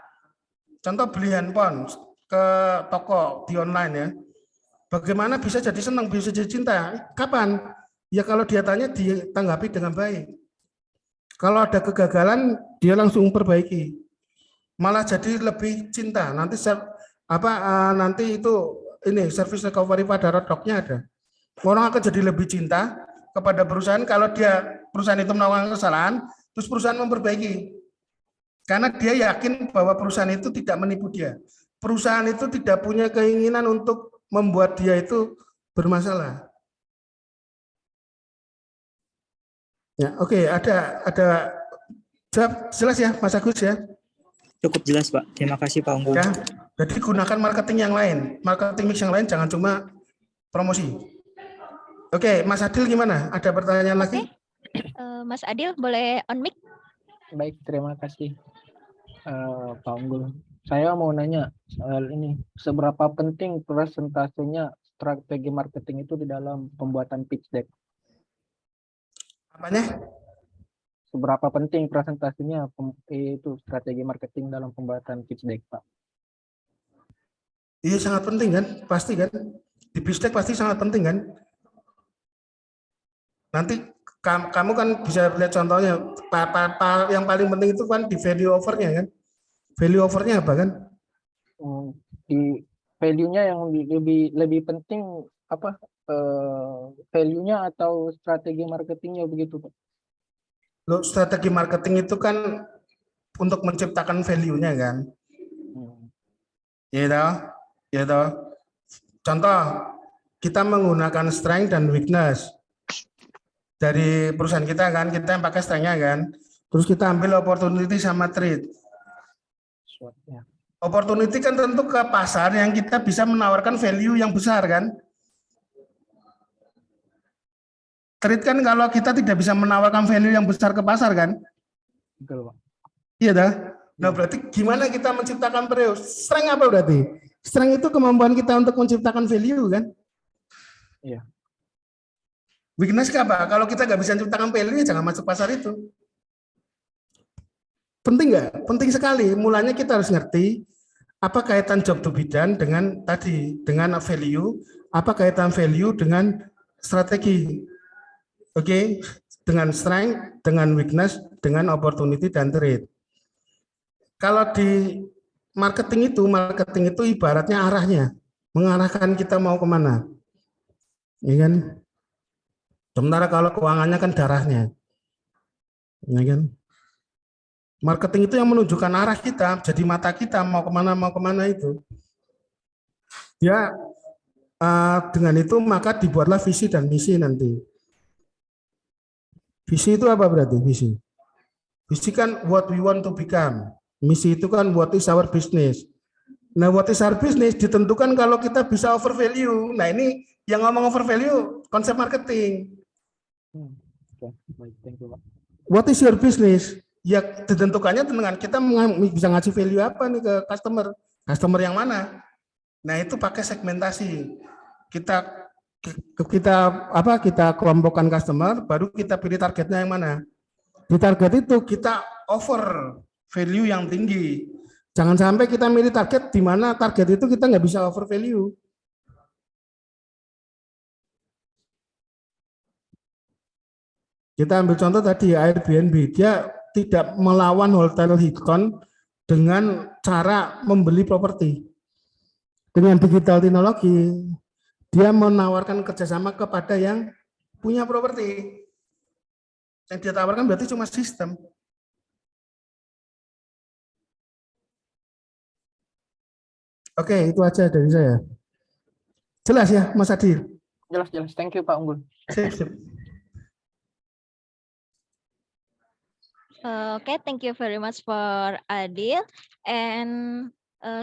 Contoh beli handphone ke toko di online ya. Bagaimana bisa jadi senang, bisa jadi cinta? Kapan? Ya kalau dia tanya ditanggapi dengan baik. Kalau ada kegagalan dia langsung perbaiki. Malah jadi lebih cinta. Nanti itu service recovery pada rodoknya ada. Orang akan jadi lebih cinta kepada perusahaan kalau perusahaan itu melakukan kesalahan, terus perusahaan memperbaiki. Karena dia yakin bahwa perusahaan itu tidak menipu dia. Perusahaan itu tidak punya keinginan untuk membuat dia itu bermasalah. Ya, oke, ada jawab jelas ya, Mas Agus ya. Cukup jelas Pak. Terima kasih Pak Unggul. Ya, jadi gunakan marketing yang lain, marketing mix yang lain, jangan cuma promosi. Oke, Mas Adil gimana? Ada pertanyaan lagi? Mas Adil boleh on mic? Baik, terima kasih Pak Unggul. Saya mau nanya soal ini, seberapa penting presentasenya strategi marketing itu di dalam pembuatan pitch deck? Apanya? Seberapa penting presentasinya itu strategi marketing dalam pembuatan pitch deck, Pak? Iya sangat penting kan, pasti kan. Di pitch deck pasti sangat penting kan. Nanti kamu kan bisa lihat contohnya, yang paling penting itu kan di value offer-nya kan. Value offer-nya apa kan? Di value-nya yang lebih penting apa? Value-nya atau strategi marketingnya begitu, Pak? Loh, strategi marketing itu kan untuk menciptakan value-nya kan. Ya toh? Ya toh? Contoh, kita menggunakan strength dan weakness dari perusahaan kita kan, kita yang pakai strength-nya kan. Terus kita ambil opportunity sama threat. Ya. Opportunity kan tentu ke pasar yang kita bisa menawarkan value yang besar kan. Threat kan kalau kita tidak bisa menawarkan value yang besar ke pasar kan. Betul, Pak. Iya dah. Nah berarti gimana kita menciptakan value? Strength apa berarti? Strength itu kemampuan kita untuk menciptakan value kan? Iya. Weakness apa? Kalau kita nggak bisa menciptakan value, jangan masuk pasar itu. Penting nggak? Penting sekali. Mulanya kita harus ngerti apa kaitan job to be done dengan tadi, dengan value, apa kaitan value dengan strategi. Oke, dengan strength, dengan weakness, dengan opportunity dan threat. Kalau di marketing itu ibaratnya arahnya, mengarahkan kita mau kemana. Ya kan? Sementara kalau keuangannya kan darahnya. Ya kan? Marketing itu yang menunjukkan arah kita, jadi mata kita mau kemana itu. Ya, dengan itu maka dibuatlah visi dan misi nanti. Visi itu apa berarti visi? Visi kan what we want to become. Misi itu kan what is our business. Nah, what is our business ditentukan kalau kita bisa over value. Nah, ini yang ngomong over value konsep marketing. Oke, baik, thank you, Pak. What is your business? Ya ditentukannya dengan kita bisa ngasih value apa nih ke customer yang mana. Nah itu pakai segmentasi. Kita kelompokkan customer, baru kita pilih targetnya yang mana. Di target itu kita offer value yang tinggi. Jangan sampai kita milih target di mana target itu kita nggak bisa offer value. Kita ambil contoh tadi Airbnb, dia tidak melawan Hotel Hilton dengan cara membeli properti. Dengan digital teknologi, dia menawarkan kerjasama kepada yang punya properti. Yang dia tawarkan berarti cuma sistem. Oke, itu aja dari saya. Jelas ya, Mas Adi? Jelas. Thank you, Pak Unggul. Sip. Okay, thank you very much for Adil. And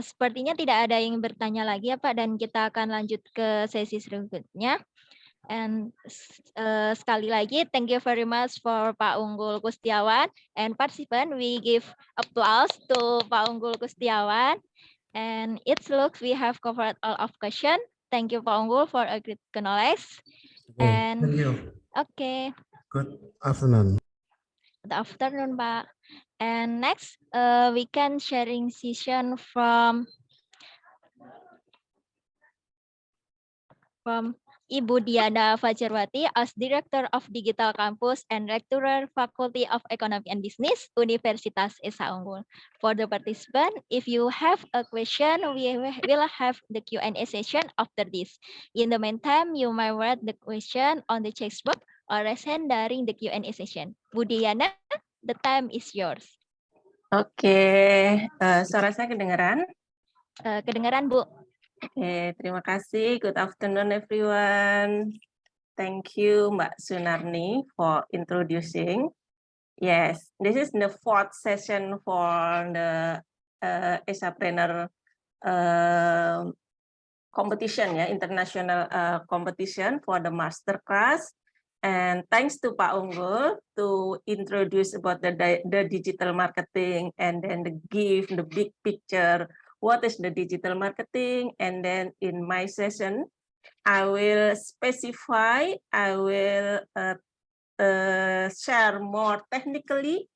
sepertinya tidak ada yang bertanya lagi ya Pak, dan kita akan lanjut ke sesi berikutnya. And sekali lagi, thank you very much for Pak Unggul Kustiawan. And participant, we give applause to Pak Unggul Kustiawan. And it looks we have covered all of question. Thank you Pak Unggul for a great knowledge. And Thank you. Okay. Good afternoon. Good afternoon, Pak. And next, we can sharing session from Ibu Diana Fajarwati as Director of Digital Campus and Lecturer Faculty of Economy and Business, Universitas Esa Unggul. For the participant, if you have a question, we will have the Q&A session after this. In the meantime, you may write the question on the text box or raise hand during the Q&A session. Bu Diana, the time is yours. Oke, suara saya kedengaran? Kedengaran, Bu. Oke, terima kasih. Good afternoon, everyone. Thank you, Mbak Sunarni, for introducing. Yes, this is the fourth session for the Esapreneur competition, ya, international competition for the master class. And thanks to Pak Unggul to introduce about the digital marketing and then give the big picture. What is the digital marketing? And then in my session, I will specify, I will share more technically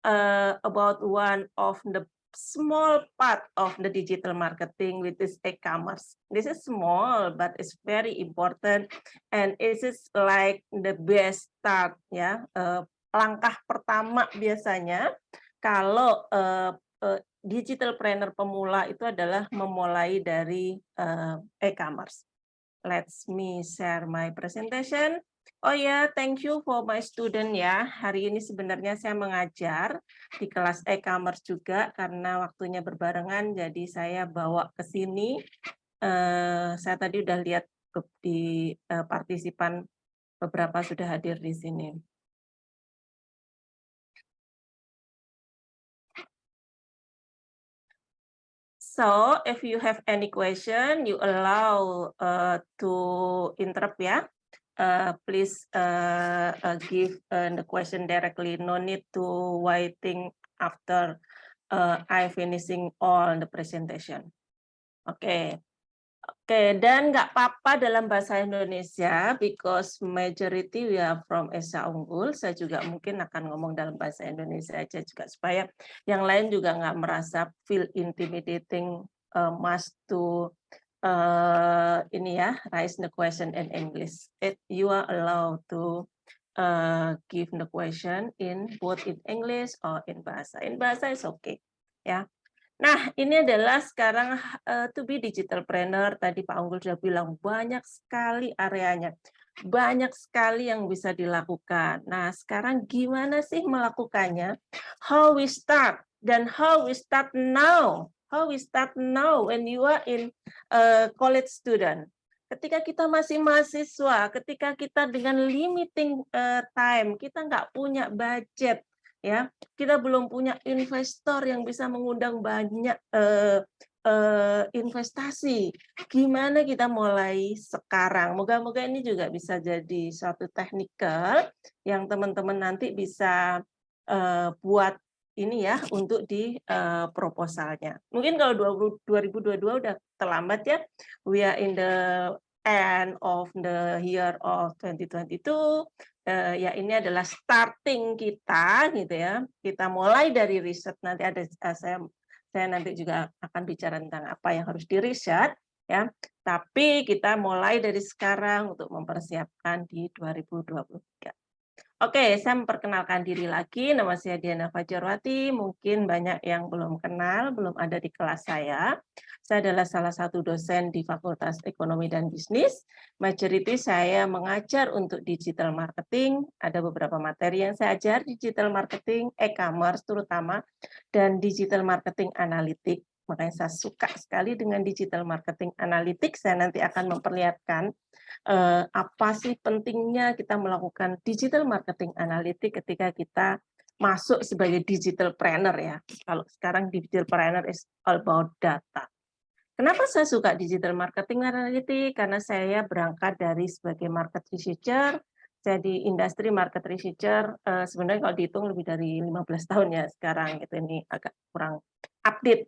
about one of the small part of the digital marketing, which is e-commerce. This is small, but it's very important, and it is like the best start, ya. Langkah pertama biasanya kalau digital planner pemula itu adalah memulai dari e-commerce. Let me share my presentation. Oh ya, thank you for my student ya. Hari ini sebenarnya saya mengajar di kelas e-commerce juga karena waktunya berbarengan, jadi saya bawa ke sini. Saya tadi udah lihat di partisipan beberapa sudah hadir di sini. So, if you have any question, you allow to interrupt ya. Please give the question directly. No need to waiting after I finishing all the presentation. Oke. Oke, dan nggak apa-apa dalam bahasa Indonesia, because majority we are from Esa Unggul. Saya juga mungkin akan ngomong dalam bahasa Indonesia aja juga, supaya yang lain juga nggak merasa feel intimidating, must to ini ya, raise the question in English. You are allowed to give the question in both in English or in bahasa. In bahasa is okay, ya. Nah, ini adalah sekarang to be digital planner. Tadi Pak Unggul sudah bilang banyak sekali areanya, banyak sekali yang bisa dilakukan. Nah, sekarang gimana sih melakukannya? How we start dan how we start now? How we start now when you are in college student? Ketika kita masih mahasiswa, ketika kita dengan limiting time, kita nggak punya budget. Ya, kita belum punya investor yang bisa mengundang banyak investasi. Gimana kita mulai sekarang? Moga-moga ini juga bisa jadi suatu technical yang teman-teman nanti bisa buat ini ya untuk di proposalnya. Mungkin kalau 2022 udah terlambat ya. We are in the end of the year of 2022. Ya ini adalah starting kita gitu ya. Kita mulai dari riset, nanti ada saya nanti juga akan bicara tentang apa yang harus di riset ya. Tapi kita mulai dari sekarang untuk mempersiapkan di 2023. Oke, saya memperkenalkan diri lagi. Nama saya Diana Fajarwati. Mungkin banyak yang belum kenal, belum ada di kelas saya. Saya adalah salah satu dosen di Fakultas Ekonomi dan Bisnis. Majority saya mengajar untuk digital marketing. Ada beberapa materi yang saya ajar, digital marketing, e-commerce terutama, dan digital marketing analitik. Makanya saya suka sekali dengan digital marketing analitik. Saya nanti akan memperlihatkan apa sih pentingnya kita melakukan digital marketing analitik ketika kita masuk sebagai digital planner ya. Kalau sekarang digital planner is all about data. Kenapa saya suka digital marketing analitik? Karena saya berangkat dari sebagai market researcher. Saya di industri market researcher, sebenarnya kalau dihitung lebih dari 15 tahun ya sekarang, gitu. Ini agak kurang update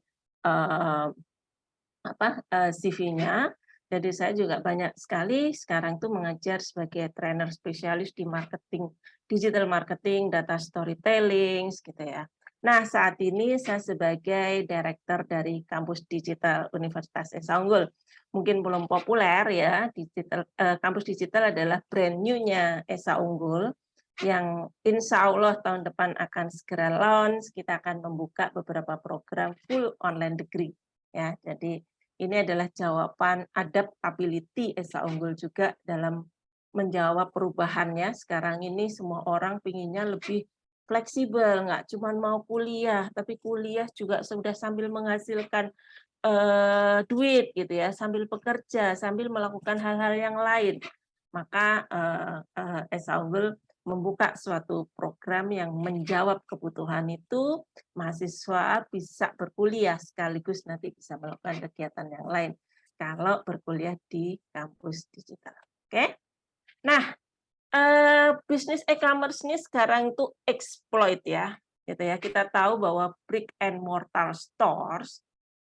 CV-nya. Jadi saya juga banyak sekali sekarang tuh mengajar sebagai trainer spesialis di marketing, digital marketing, data storytelling, gitu ya. Nah, saat ini saya sebagai direktur dari Kampus Digital Universitas Esa Unggul. Mungkin belum populer ya, Kampus Digital adalah brand new-nya Esa Unggul, yang insya Allah tahun depan akan segera launch. Kita akan membuka beberapa program full online degree. Ya, jadi ini adalah jawaban adaptability Esa Unggul juga dalam menjawab perubahannya. Sekarang ini semua orang pinginnya lebih fleksibel, nggak cuma mau kuliah, tapi kuliah juga sudah sambil menghasilkan duit gitu ya, sambil bekerja, sambil melakukan hal-hal yang lain. Maka Esa Unggul membuka suatu program yang menjawab kebutuhan itu, mahasiswa bisa berkuliah sekaligus nanti bisa melakukan kegiatan yang lain kalau berkuliah di kampus digital. Oke. Nah, bisnis e-commerce ini sekarang itu exploit ya, gitu ya. Kita tahu bahwa brick and mortar stores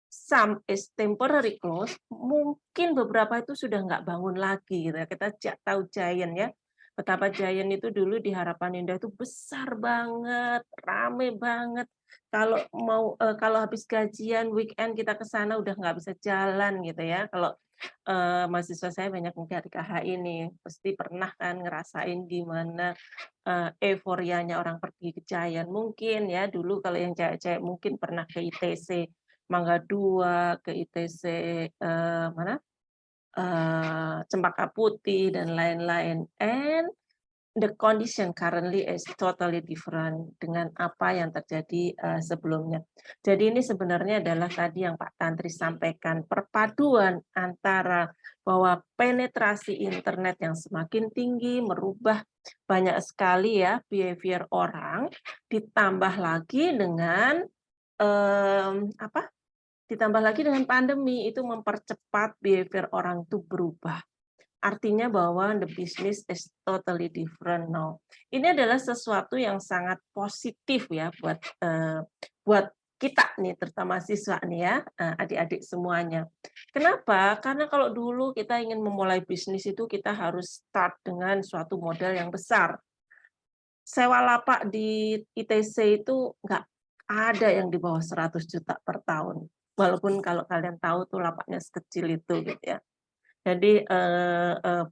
some is temporary close, mungkin beberapa itu sudah nggak bangun lagi gitu ya. Kita tahu Giant ya, betapa Giant itu dulu di Harapan Indah itu besar banget, rame banget. Kalau habis gajian weekend kita ke sana udah nggak bisa jalan gitu ya. Kalau mahasiswa saya banyak yang dari KHI nih, pasti pernah kan ngerasain gimana euforianya orang pergi ke Giant. Mungkin ya dulu kalau yang cewek-cewek mungkin pernah ke ITC Mangga 2, ke ITC mana? Cempaka Putih dan lain-lain. And the condition currently is totally different dengan apa yang terjadi sebelumnya. Jadi ini sebenarnya adalah tadi yang Pak Tantri sampaikan, perpaduan antara bahwa penetrasi internet yang semakin tinggi merubah banyak sekali ya behavior orang, ditambah lagi dengan ditambah lagi dengan pandemi itu mempercepat behavior orang itu berubah. Artinya bahwa the business is totally different now. Ini adalah sesuatu yang sangat positif ya buat kita nih, terutama siswa nih ya, adik-adik semuanya. Kenapa? Karena kalau dulu kita ingin memulai bisnis itu kita harus start dengan suatu modal yang besar. Sewa lapak di ITC itu nggak ada yang di bawah 100 juta per tahun. Walaupun kalau kalian tahu tuh lapaknya sekecil itu gitu ya. Jadi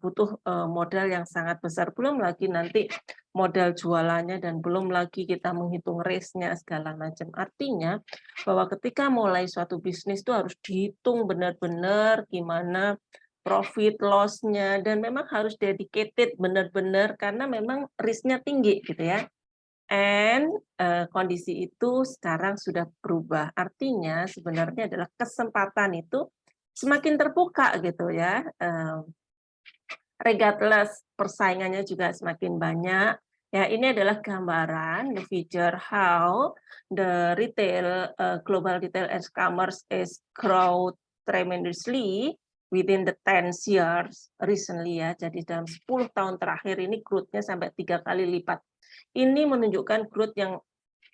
butuh modal yang sangat besar, belum lagi nanti modal jualannya dan belum lagi kita menghitung risk-nya segala macam. Artinya bahwa ketika mulai suatu bisnis itu harus dihitung benar-benar gimana profit loss-nya dan memang harus dedicated benar-benar karena memang risk-nya tinggi gitu ya. And kondisi itu sekarang sudah berubah. Artinya sebenarnya adalah kesempatan itu semakin terbuka gitu ya, regardless persaingannya juga semakin banyak. Ya, ini adalah gambaran the future how the retail, global retail e-commerce is grow tremendously within the 10 years recently ya. Jadi dalam 10 tahun terakhir ini growth-nya sampai 3 kali lipat. Ini menunjukkan growth yang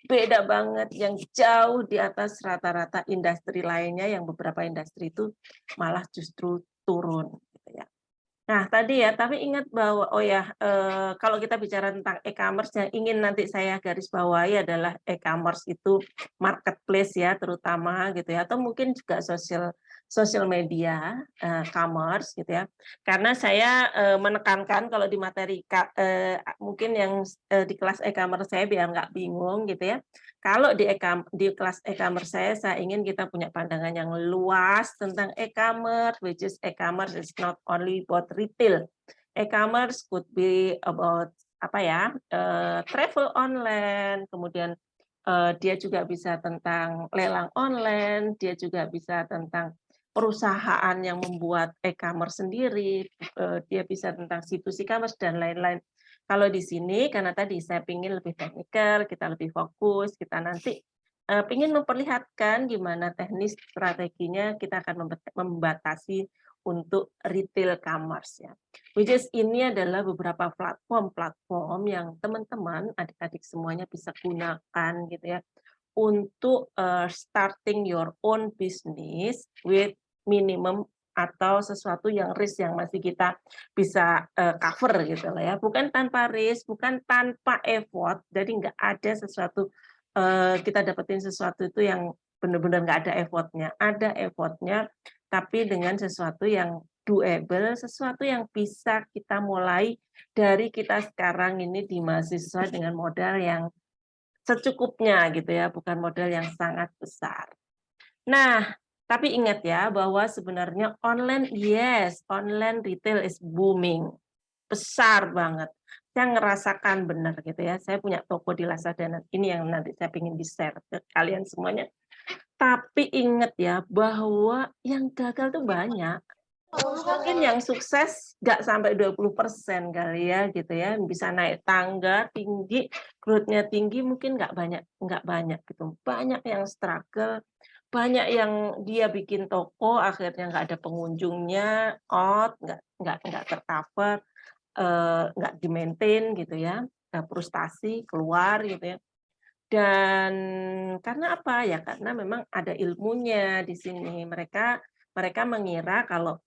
beda banget, yang jauh di atas rata-rata industri lainnya, yang beberapa industri itu malah justru turun gitu ya. Nah tadi ya, tapi ingat bahwa kalau kita bicara tentang e-commerce, yang ingin nanti saya garis bawahi adalah e-commerce itu marketplace ya terutama gitu ya, atau mungkin juga social media commerce gitu ya. Karena saya menekankan kalau di materi mungkin yang di kelas e-commerce saya biar nggak bingung gitu ya. Kalau di kelas e-commerce saya ingin kita punya pandangan yang luas tentang e-commerce, which is e-commerce is not only about retail. E-commerce could be about travel online, kemudian dia juga bisa tentang lelang online, dia juga bisa tentang perusahaan yang membuat e-commerce sendiri, dia bisa tentang situs e-commerce dan lain-lain. Kalau di sini, karena tadi saya ingin lebih teknikal, kita lebih fokus, kita nanti ingin memperlihatkan gimana teknis strateginya kita akan membatasi untuk retail commerce ya. Which is ini adalah beberapa platform yang teman-teman, adik-adik semuanya bisa gunakan gitu ya, untuk starting your own business with minimum atau sesuatu yang risk yang masih kita bisa cover gitu lah ya, bukan tanpa risk, bukan tanpa effort, jadi nggak ada sesuatu kita dapetin sesuatu itu yang benar-benar nggak ada effortnya, tapi dengan sesuatu yang doable, sesuatu yang bisa kita mulai dari kita sekarang ini di mahasiswa dengan modal yang secukupnya gitu ya, bukan modal yang sangat besar. Nah, tapi ingat ya bahwa sebenarnya online retail is booming, besar banget. Saya ngerasakan benar gitu ya. Saya punya toko di Lazada, ini yang nanti saya ingin di-share ke kalian semuanya. Tapi ingat ya bahwa yang gagal tuh banyak. Mungkin yang sukses nggak sampai 20% kali ya gitu ya, bisa naik tangga tinggi, growth-nya tinggi, mungkin nggak banyak gitu. Banyak yang struggle, banyak yang dia bikin toko akhirnya nggak ada pengunjungnya, nggak tercover, nggak di-maintain gitu ya, frustasi keluar gitu ya. Dan karena apa ya? Karena memang ada ilmunya di sini. Mereka mengira kalau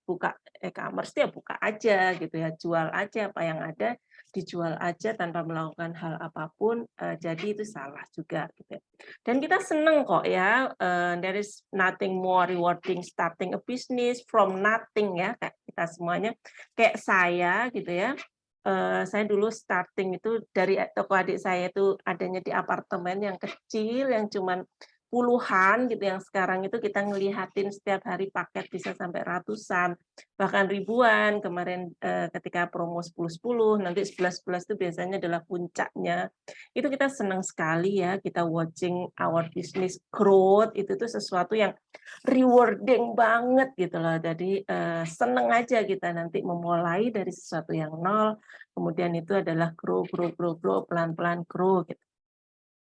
buka e-commerce ya buka aja gitu ya, jual aja apa yang ada, dijual aja tanpa melakukan hal apapun. Jadi itu salah juga gitu ya. Dan kita seneng kok ya. There is nothing more rewarding starting a business from nothing ya, kayak kita semuanya. Kayak saya gitu ya. Saya dulu starting itu dari toko adik saya itu adanya di apartemen yang kecil yang cuman puluhan gitu, yang sekarang itu kita ngelihatin setiap hari paket bisa sampai ratusan bahkan ribuan. Kemarin ketika promo 10-10 nanti 11-11 itu biasanya adalah puncaknya. Itu kita senang sekali ya, kita watching our business growth. Itu tuh sesuatu yang rewarding banget gitu loh. Jadi seneng aja kita nanti memulai dari sesuatu yang nol, kemudian itu adalah grow, pelan-pelan grow gitu.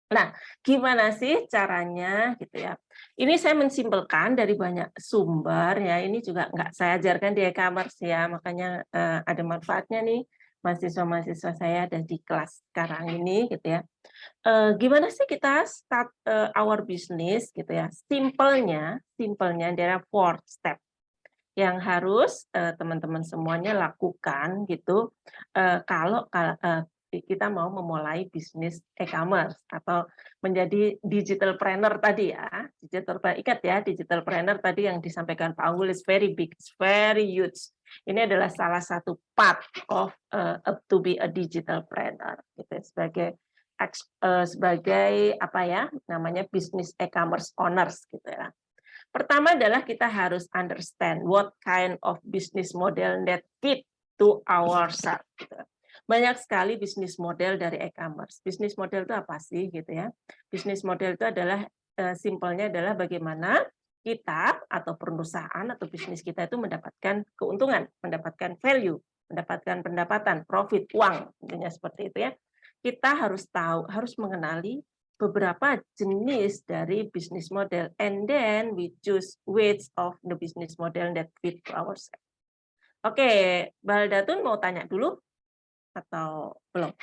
Nah, gimana sih caranya gitu ya? Ini saya mensimpelkan dari banyak sumber ya. Ini juga nggak saya ajarkan di e-commerce ya, makanya ada manfaatnya nih mahasiswa-mahasiswa saya ada di kelas sekarang ini gitu ya. Gimana sih kita start our business gitu ya? Simpelnya there are 4 step yang harus teman-teman semuanya lakukan gitu kalau kita mau memulai bisnis e-commerce atau menjadi digitalpreneur tadi ya. Ingat ya, digitalpreneur tadi yang disampaikan Pak Unggul is very big, it's very huge. Ini adalah salah satu part of to be a digitalpreneur gitu, sebagai apa ya namanya bisnis e-commerce owners gitu ya. Pertama adalah kita harus understand what kind of business model that fit to ourselves. Banyak sekali bisnis model dari e-commerce. Bisnis model itu apa sih gitu ya? Bisnis model itu adalah simpelnya adalah bagaimana kita atau perusahaan atau bisnis kita itu mendapatkan keuntungan, mendapatkan value, mendapatkan pendapatan, profit, uang, intinya seperti itu ya. Kita harus tahu, harus mengenali beberapa jenis dari bisnis model, and then we choose which of the business model that fit to ourselves. Oke, Baldatun mau tanya dulu atau belum?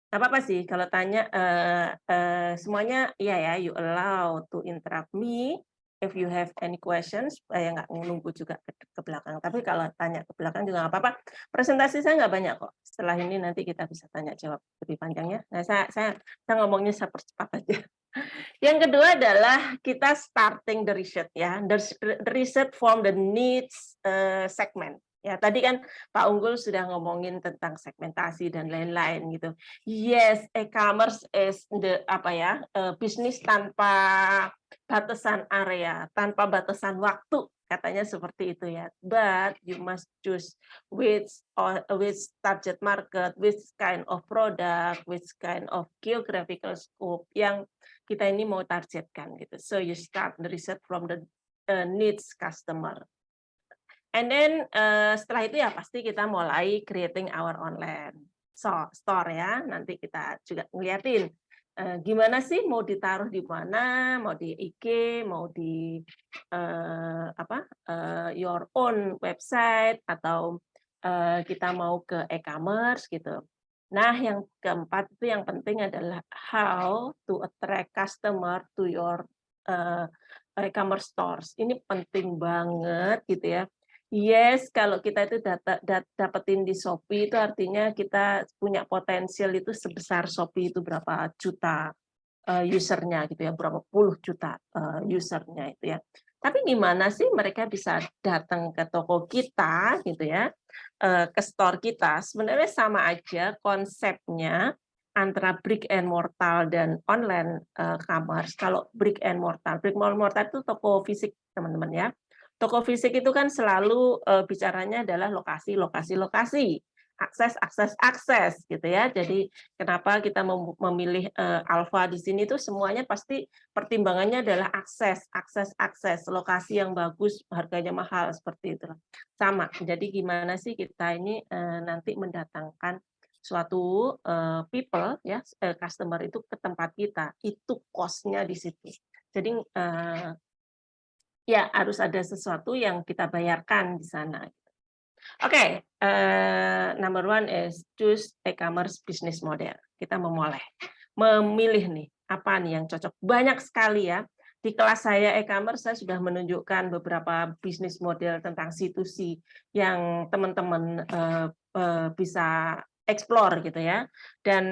Nggak apa-apa sih kalau tanya semuanya iya ya, you allow to interrupt me if you have any questions, saya nggak nunggu juga ke belakang. Tapi kalau tanya ke belakang juga nggak apa-apa. Presentasi saya nggak banyak kok. Setelah ini nanti kita bisa tanya jawab lebih panjang ya. Nah, saya ngomongnya saya percepat aja. Yang kedua adalah kita starting the research ya. The research from the needs segment. Ya, tadi kan Pak Unggul sudah ngomongin tentang segmentasi dan lain-lain gitu. Yes, e-commerce is the apa ya, bisnis tanpa batasan area, tanpa batasan waktu, katanya seperti itu ya. But you must choose which target market, which kind of product, which kind of geographical scope yang kita ini mau targetkan gitu. So you start the research from the needs customer. And then setelah itu ya pasti kita mulai creating our online store ya. Nanti kita juga ngeliatin gimana sih mau ditaruh di mana, mau di IG, mau di your own website atau kita mau ke e-commerce gitu. Nah, yang keempat itu yang penting adalah how to attract customer to your e-commerce stores. Ini penting banget gitu ya. Yes, kalau kita itu dapetin di Shopee itu artinya kita punya potensial itu sebesar Shopee itu berapa juta usernya gitu ya, berapa puluh juta usernya itu ya. Tapi gimana sih mereka bisa datang ke toko kita gitu ya, ke store kita? Sebenarnya sama aja konsepnya antara brick and mortar dan online commerce. Kalau brick and mortar itu toko fisik teman-teman ya. Toko fisik itu kan selalu bicaranya adalah lokasi, akses gitu ya. Jadi kenapa kita memilih Alfa di sini itu semuanya pasti pertimbangannya adalah akses, lokasi yang bagus, harganya mahal seperti itu. Sama. Jadi gimana sih kita ini nanti mendatangkan suatu people ya, customer itu ke tempat kita, itu cost-nya di situ. Jadi ya harus ada sesuatu yang kita bayarkan di sana. Oke, number one is choose e-commerce business model. Kita memilih nih apa nih yang cocok. Banyak sekali ya. Di kelas saya e-commerce saya sudah menunjukkan beberapa bisnis model tentang C2C yang teman-teman bisa explore gitu ya. Dan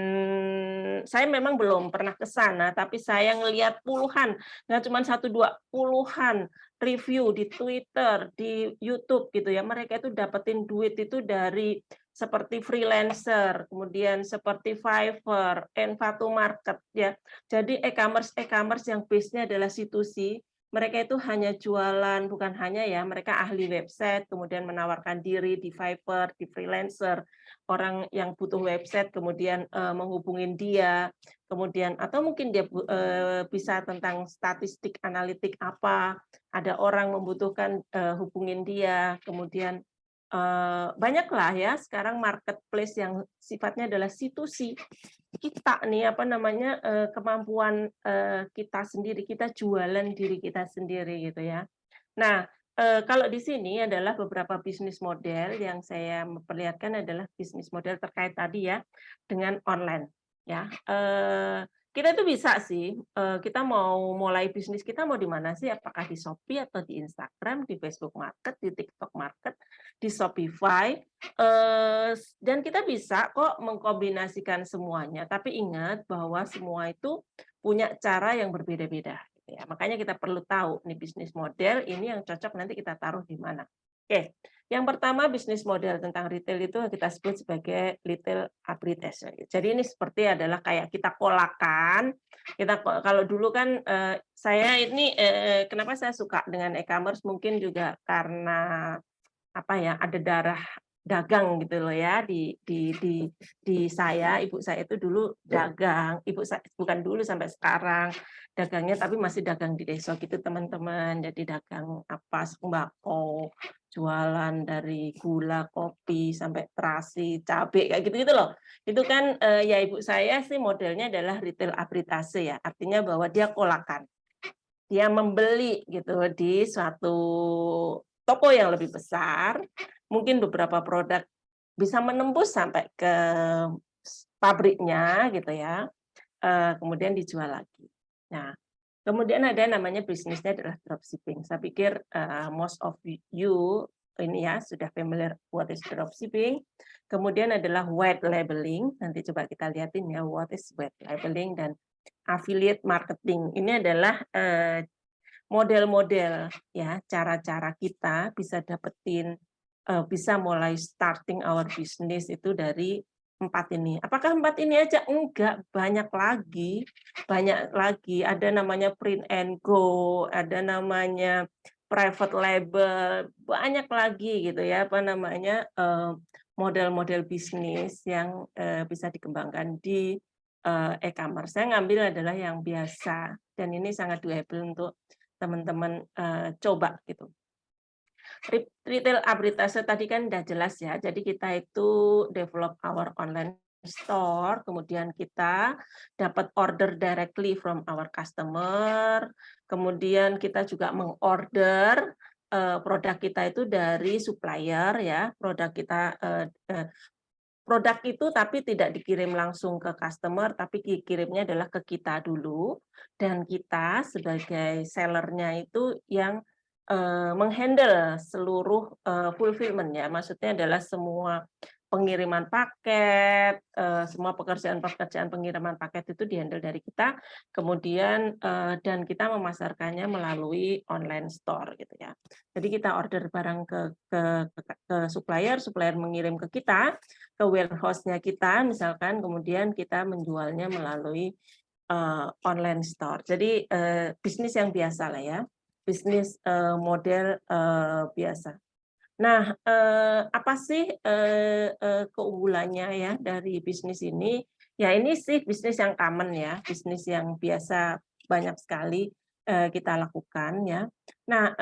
saya memang belum pernah ke sana, tapi saya ngelihat puluhan, nggak cuma 1-2, puluhan review di Twitter, di YouTube gitu ya. Mereka itu dapetin duit itu dari seperti freelancer, kemudian seperti Fiverr, Envato Market ya. Jadi e-commerce yang base-nya adalah C2C. Mereka itu hanya jualan, bukan hanya ya, mereka ahli website, kemudian menawarkan diri di Fiverr, di freelancer, orang yang butuh website, kemudian menghubungin dia, kemudian atau mungkin dia bisa tentang statistik analitik apa, ada orang membutuhkan hubungin dia, kemudian banyaklah ya sekarang marketplace yang sifatnya adalah C2C. Kita nih apa namanya kemampuan kita sendiri, kita jualan diri kita sendiri gitu ya. Nah, kalau di sini adalah beberapa bisnis model yang saya memperlihatkan adalah bisnis model terkait tadi ya dengan online ya. Kita itu bisa sih, kita mau mulai bisnis kita mau di mana sih? Apakah di Shopee atau di Instagram, di Facebook Market, di TikTok Market, di Shopify, dan kita bisa kok mengkombinasikan semuanya. Tapi ingat bahwa semua itu punya cara yang berbeda-beda. Ya, makanya kita perlu tahu nih bisnis model ini yang cocok nanti kita taruh di mana. Oke, yang pertama bisnis model tentang retail itu kita sebut sebagai retail arbitrage. Jadi ini seperti adalah kayak kita kolakan. Kita kalau dulu kan saya ini kenapa saya suka dengan e-commerce mungkin juga karena apa ya ada darah dagang gitu loh ya di saya, ibu saya itu dulu dagang, ibu saya bukan dulu sampai sekarang dagangnya tapi masih dagang di desa gitu teman-teman, jadi dagang apa sembako, jualan dari gula, kopi sampai terasi, cabai kayak gitu-gitu loh. Itu kan ya ibu saya sih modelnya adalah retail arbitrase ya, artinya bahwa dia kolakan. Dia membeli gitu di suatu toko yang lebih besar, mungkin beberapa produk bisa menembus sampai ke pabriknya gitu ya, kemudian dijual lagi. Nah, kemudian ada namanya bisnisnya adalah dropshipping. Saya pikir most of you ini ya sudah familiar what is dropshipping. Kemudian adalah white labeling. Nanti coba kita lihatin ya what is white labeling dan affiliate marketing. Ini adalah model-model ya cara-cara kita bisa dapetin bisa mulai starting our business itu dari 4 ini. Apakah 4 ini aja? Enggak, banyak lagi. Ada namanya print and go, ada namanya private label, banyak lagi gitu ya, apa namanya model-model bisnis yang bisa dikembangkan di e-commerce. Saya ngambil adalah yang biasa dan ini sangat doable untuk teman-teman coba gitu. Retail arbitrage tadi kan udah jelas ya, jadi kita itu develop our online store, kemudian kita dapat order directly from our customer, kemudian kita juga mengorder produk kita itu dari supplier ya, produk itu tapi tidak dikirim langsung ke customer, tapi dikirimnya adalah ke kita dulu, dan kita sebagai sellernya itu yang menghandle seluruh fulfillment ya, maksudnya adalah semua pengiriman paket, semua pekerjaan pengiriman paket itu dihandle dari kita, kemudian dan kita memasarkannya melalui online store gitu ya. Jadi kita order barang ke supplier, supplier mengirim ke kita, ke warehouse-nya kita misalkan, kemudian kita menjualnya melalui online store. Jadi bisnis yang biasa lah ya. Bisnis model biasa. Nah, apa sih keunggulannya ya dari bisnis ini? Ya ini sih bisnis yang common ya, bisnis yang biasa banyak sekali kita lakukan ya. Nah,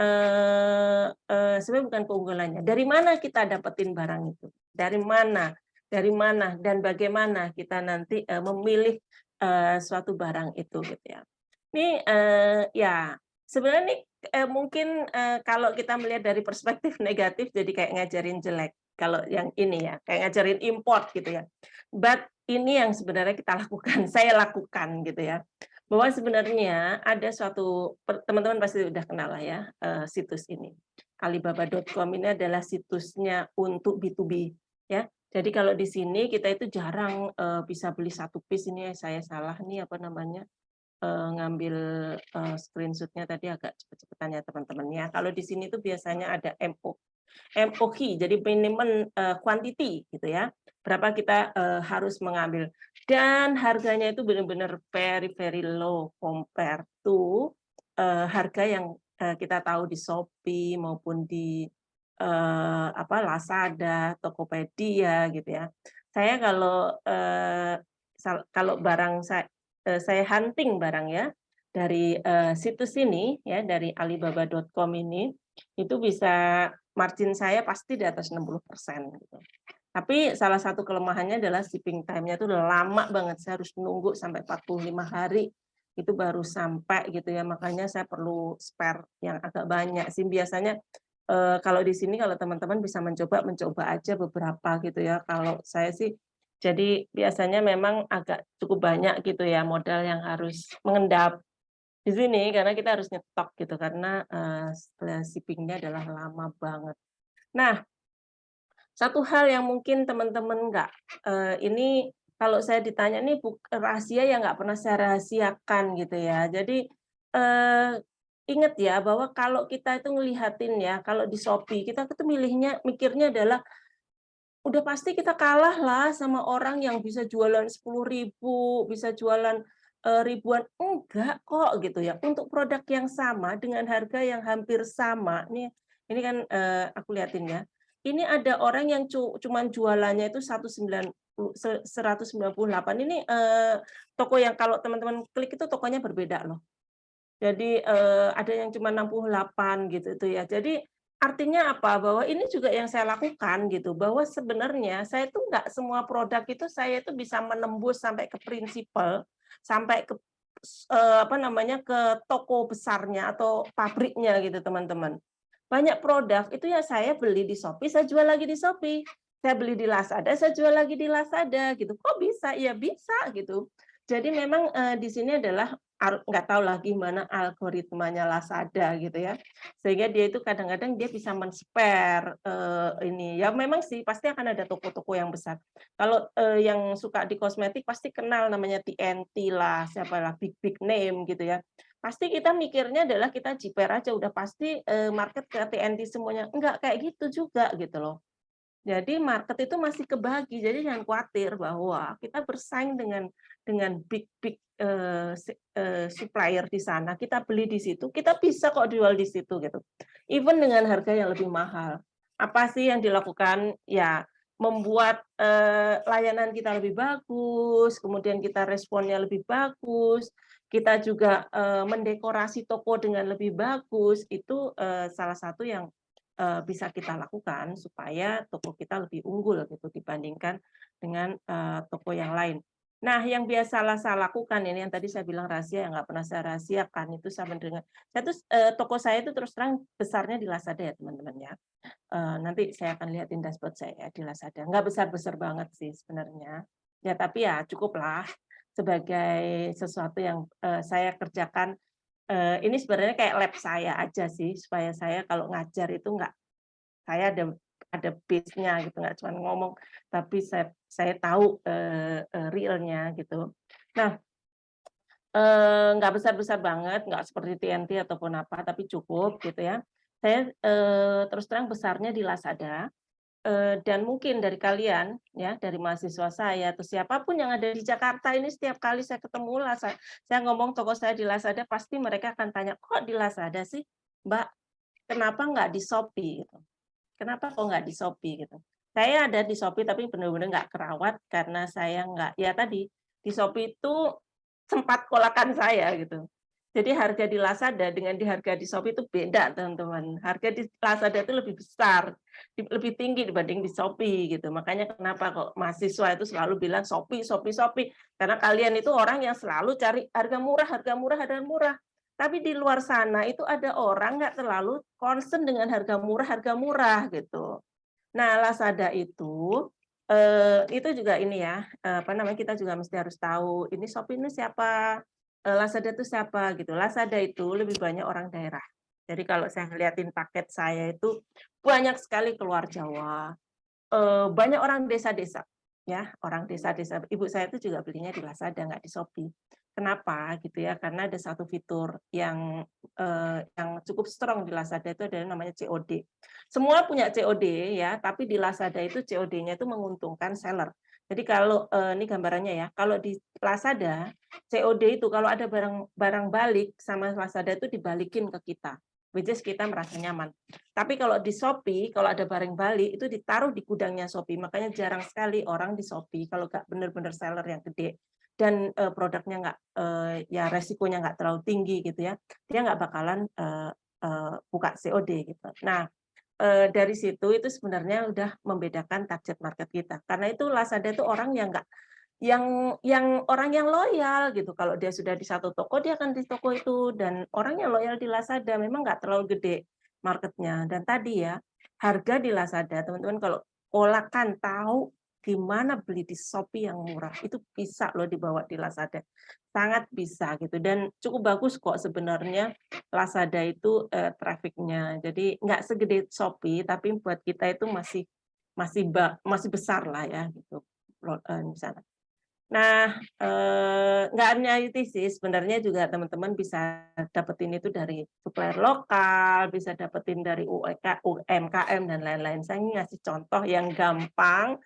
sebenarnya bukan keunggulannya. Dari mana kita dapetin barang itu? Dari mana dan bagaimana kita nanti memilih suatu barang itu gitu ya. Ini ya sebenarnya nih mungkin kalau kita melihat dari perspektif negatif jadi kayak ngajarin jelek. Kalau yang ini ya, kayak ngajarin import gitu ya. But ini yang sebenarnya kita lakukan, saya lakukan gitu ya. Bahwa sebenarnya ada suatu, teman-teman pasti udah kenal lah ya, situs ini. Alibaba.com ini adalah situsnya untuk B2B ya. Jadi kalau di sini kita itu jarang bisa beli satu piece. Ini saya salah nih apa namanya, ngambil screenshotnya tadi agak cepet-cepetan ya teman-teman ya. Kalau di sini tuh biasanya ada MOQ, jadi minimum quantity gitu ya. Berapa kita harus mengambil, dan harganya itu benar-benar very low compare to harga yang kita tahu di Shopee maupun di Lazada, Tokopedia gitu ya. Saya kalau barang saya hunting barang ya dari situs ini ya, dari alibaba.com ini, itu bisa margin saya pasti di atas 60% gitu. Tapi salah satu kelemahannya adalah shipping time-nya itu lama banget, saya harus nunggu sampai 45 hari itu baru sampai gitu ya. Makanya saya perlu spare yang agak banyak sih. Biasanya kalau di sini kalau teman-teman bisa mencoba aja beberapa gitu ya. Kalau saya sih jadi biasanya memang agak cukup banyak gitu ya modal yang harus mengendap di sini karena kita harus nyetok gitu karena shipping-nya adalah lama banget. Nah, satu hal yang mungkin teman-teman ini kalau saya ditanya nih rahasia yang nggak pernah saya rahasiakan gitu ya. Jadi ingat ya bahwa kalau kita itu ngelihatin ya, kalau di Shopee kita tuh mikirnya adalah udah pasti kita kalah lah sama orang yang bisa jualan 10.000, bisa jualan ribuan. Enggak kok gitu ya. Untuk produk yang sama dengan harga yang hampir sama, ini kan aku liatin ya. Ini ada orang yang cuman jualannya itu 198. Ini toko yang kalau teman-teman klik itu tokonya berbeda loh. Jadi ada yang cuma 68 gitu itu ya. Jadi artinya apa? Bahwa ini juga yang saya lakukan gitu, bahwa sebenarnya saya itu nggak semua produk itu saya itu bisa menembus sampai ke prinsipal, sampai ke ke toko besarnya atau pabriknya gitu teman-teman. Banyak produk itu ya saya beli di Shopee, saya jual lagi di Shopee. Saya beli di Lazada, saya jual lagi di Lazada gitu. Kok bisa? Ya bisa gitu. Jadi memang di sini adalah nggak tahu lagi gimana algoritmanya Lazada gitu ya, sehingga dia itu kadang-kadang dia bisa men-spare ini ya. Memang sih pasti akan ada toko-toko yang besar. Kalau yang suka di kosmetik pasti kenal namanya TNT lah, siapalah big name gitu ya. Pasti kita mikirnya adalah kita jiper aja udah pasti market ke TNT semuanya. Enggak kayak gitu juga gitu loh. Jadi market itu masih kebagi, jadi jangan khawatir bahwa kita bersaing dengan big supplier di sana, kita beli di situ, kita bisa kok jual di situ gitu. Even dengan harga yang lebih mahal. Apa sih yang dilakukan? Ya membuat layanan kita lebih bagus, kemudian kita responnya lebih bagus, kita juga mendekorasi toko dengan lebih bagus. Itu salah satu yang bisa kita lakukan supaya toko kita lebih unggul gitu dibandingkan dengan toko yang lain. Nah, yang biasa saya lakukan ini yang tadi saya bilang rahasia yang nggak pernah saya rahasiakan itu sama dengan toko saya itu terus terang besarnya di Lazada ya teman-teman ya. Nanti saya akan lihatin dashboard saya di Lazada. Nggak besar-besar banget sih sebenarnya. Ya tapi ya cukuplah sebagai sesuatu yang saya kerjakan. Ini sebenarnya kayak lab saya aja sih, supaya saya kalau ngajar itu saya ada base-nya gitu, nggak cuma ngomong, tapi saya tahu realnya gitu. Nah, nggak besar-besar banget, nggak seperti TNT ataupun apa, tapi cukup gitu ya. Saya terus terang besarnya di Lazada. Dan mungkin dari kalian ya, dari mahasiswa saya atau siapapun yang ada di Jakarta ini, setiap kali saya ketemu saya ngomong toko saya di Lazada, pasti mereka akan tanya, kok di Lazada sih Mbak, kenapa nggak di Shopee gitu? Kenapa kok nggak di Shopee gitu? Saya ada di Shopee tapi benar-benar nggak kerawat karena saya nggak, ya tadi di Shopee itu sempat kolakan saya gitu. Jadi harga di Lazada dengan harga di Shopee itu beda, teman-teman. Harga di Lazada itu lebih besar, lebih tinggi dibanding di Shopee gitu. Makanya kenapa kok mahasiswa itu selalu bilang Shopee. Karena kalian itu orang yang selalu cari harga murah. Tapi di luar sana itu ada orang nggak terlalu concern dengan harga murah gitu. Nah, Lazada itu juga ini ya, apa namanya, kita juga mesti harus tahu ini Shopee ini siapa, Lazada itu siapa gitu. Lazada itu lebih banyak orang daerah. Jadi kalau saya ngeliatin paket saya itu banyak sekali keluar Jawa, banyak orang desa-desa, ya, orang desa-desa. Ibu saya itu juga belinya di Lazada, nggak di Shopee. Kenapa gitu ya? Karena ada satu fitur yang cukup strong di Lazada itu adalah namanya COD. Semua punya COD ya, tapi di Lazada itu COD-nya itu menguntungkan seller. Jadi kalau ini gambarannya ya, kalau di Lazada COD itu kalau ada barang balik sama Lazada itu dibalikin ke kita, which is kita merasa nyaman. Tapi kalau di Shopee, kalau ada barang balik itu ditaruh di gudangnya Shopee. Makanya jarang sekali orang di Shopee kalau nggak benar-benar seller yang gede dan produknya nggak ya resikonya nggak terlalu tinggi gitu ya, dia nggak bakalan buka COD gitu. Nah, dari situ itu sebenarnya udah membedakan target market kita. Karena itu Lazada itu orang yang nggak orang yang loyal gitu. Kalau dia sudah di satu toko, dia akan di toko itu. Dan orang yang loyal di Lazada memang nggak terlalu gede marketnya. Dan tadi ya, harga di Lazada, teman-teman kalau olakan tahu gimana beli di Shopee yang murah, itu bisa loh dibawa di Lazada. Sangat bisa gitu. Dan cukup bagus kok sebenarnya Lazada itu traffic-nya. Jadi nggak segede Shopee, tapi buat kita itu masih besar lah ya gitu. Di sana. Nah, nggak hanya itu sih, sebenarnya juga teman-teman bisa dapetin itu dari supplier lokal, bisa dapetin dari UMKM dan lain-lain. Saya ngasih contoh yang gampang,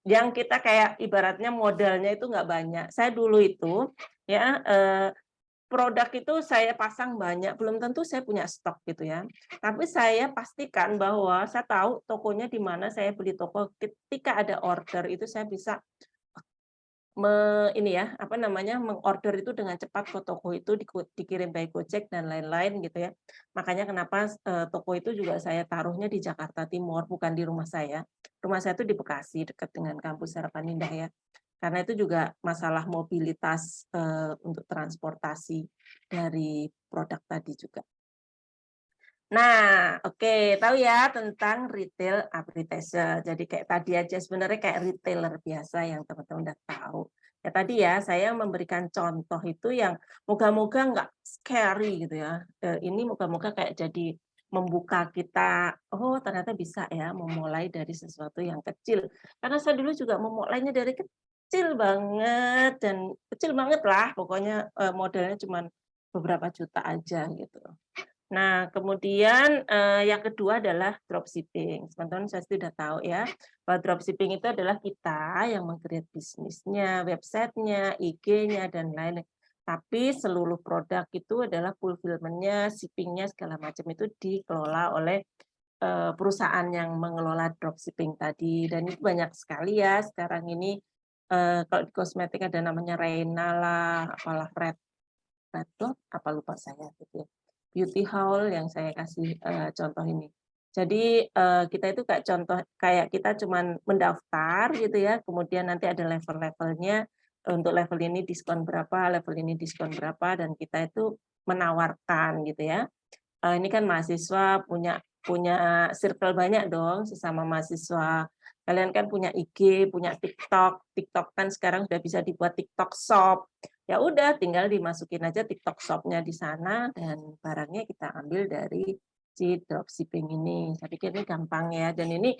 yang kita kayak ibaratnya modalnya itu nggak banyak. Saya dulu itu ya produk itu saya pasang banyak, belum tentu saya punya stok gitu ya. Tapi saya pastikan bahwa saya tahu tokonya di mana, saya beli toko, ketika ada order itu saya bisa mengorder itu dengan cepat ke toko itu, dikirim by Gojek dan lain-lain gitu ya. Makanya kenapa toko itu juga saya taruhnya di Jakarta Timur, bukan di rumah saya. Rumah saya itu di Bekasi, dekat dengan kampus Harapan Indah ya. Karena itu juga masalah mobilitas untuk transportasi dari produk tadi juga. Nah, oke, tahu ya tentang retail arbitrage. Jadi kayak tadi aja sebenarnya kayak retailer biasa yang teman-teman udah tahu. Ya tadi ya saya memberikan contoh itu yang moga-moga nggak scary gitu ya. Ini moga-moga kayak jadi membuka kita, oh ternyata bisa ya memulai dari sesuatu yang kecil. Karena saya dulu juga memulainya dari kecil banget dan kecil banget lah, pokoknya modalnya cuma beberapa juta aja gitu. Nah, kemudian yang kedua adalah dropshipping. Teman-teman saya sudah tahu ya, bahwa dropshipping itu adalah kita yang meng-create bisnisnya, websitenya, IG-nya, dan lain-lain. Tapi seluruh produk itu adalah fulfillment-nya, shipping-nya, segala macam itu dikelola oleh perusahaan yang mengelola dropshipping tadi. Dan itu banyak sekali ya sekarang ini. Kalau di kosmetik ada namanya Reina lah, apalah Red Dot, apa lupa saya gitu ya. Beauty Haul yang saya kasih contoh ini. Jadi kita itu kayak contoh kayak kita cuman mendaftar gitu ya, kemudian nanti ada level-levelnya, untuk level ini diskon berapa, level ini diskon berapa, dan kita itu menawarkan gitu ya. Ini kan mahasiswa punya circle banyak dong sesama mahasiswa. Kalian kan punya IG, punya TikTok. TikTok kan sekarang sudah bisa dibuat TikTok Shop. Ya udah, tinggal dimasukin aja TikTok Shop-nya di sana dan barangnya kita ambil dari si dropshipping ini. Saya pikir ini gampang ya. Dan ini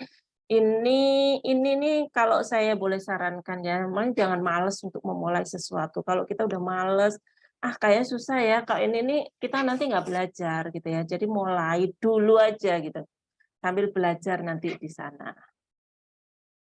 nih kalau saya boleh sarankan ya, memang jangan males untuk memulai sesuatu. Kalau kita udah males, kayaknya susah ya, kalau ini nih kita nanti nggak belajar gitu ya. Jadi mulai dulu aja gitu, sambil belajar nanti di sana.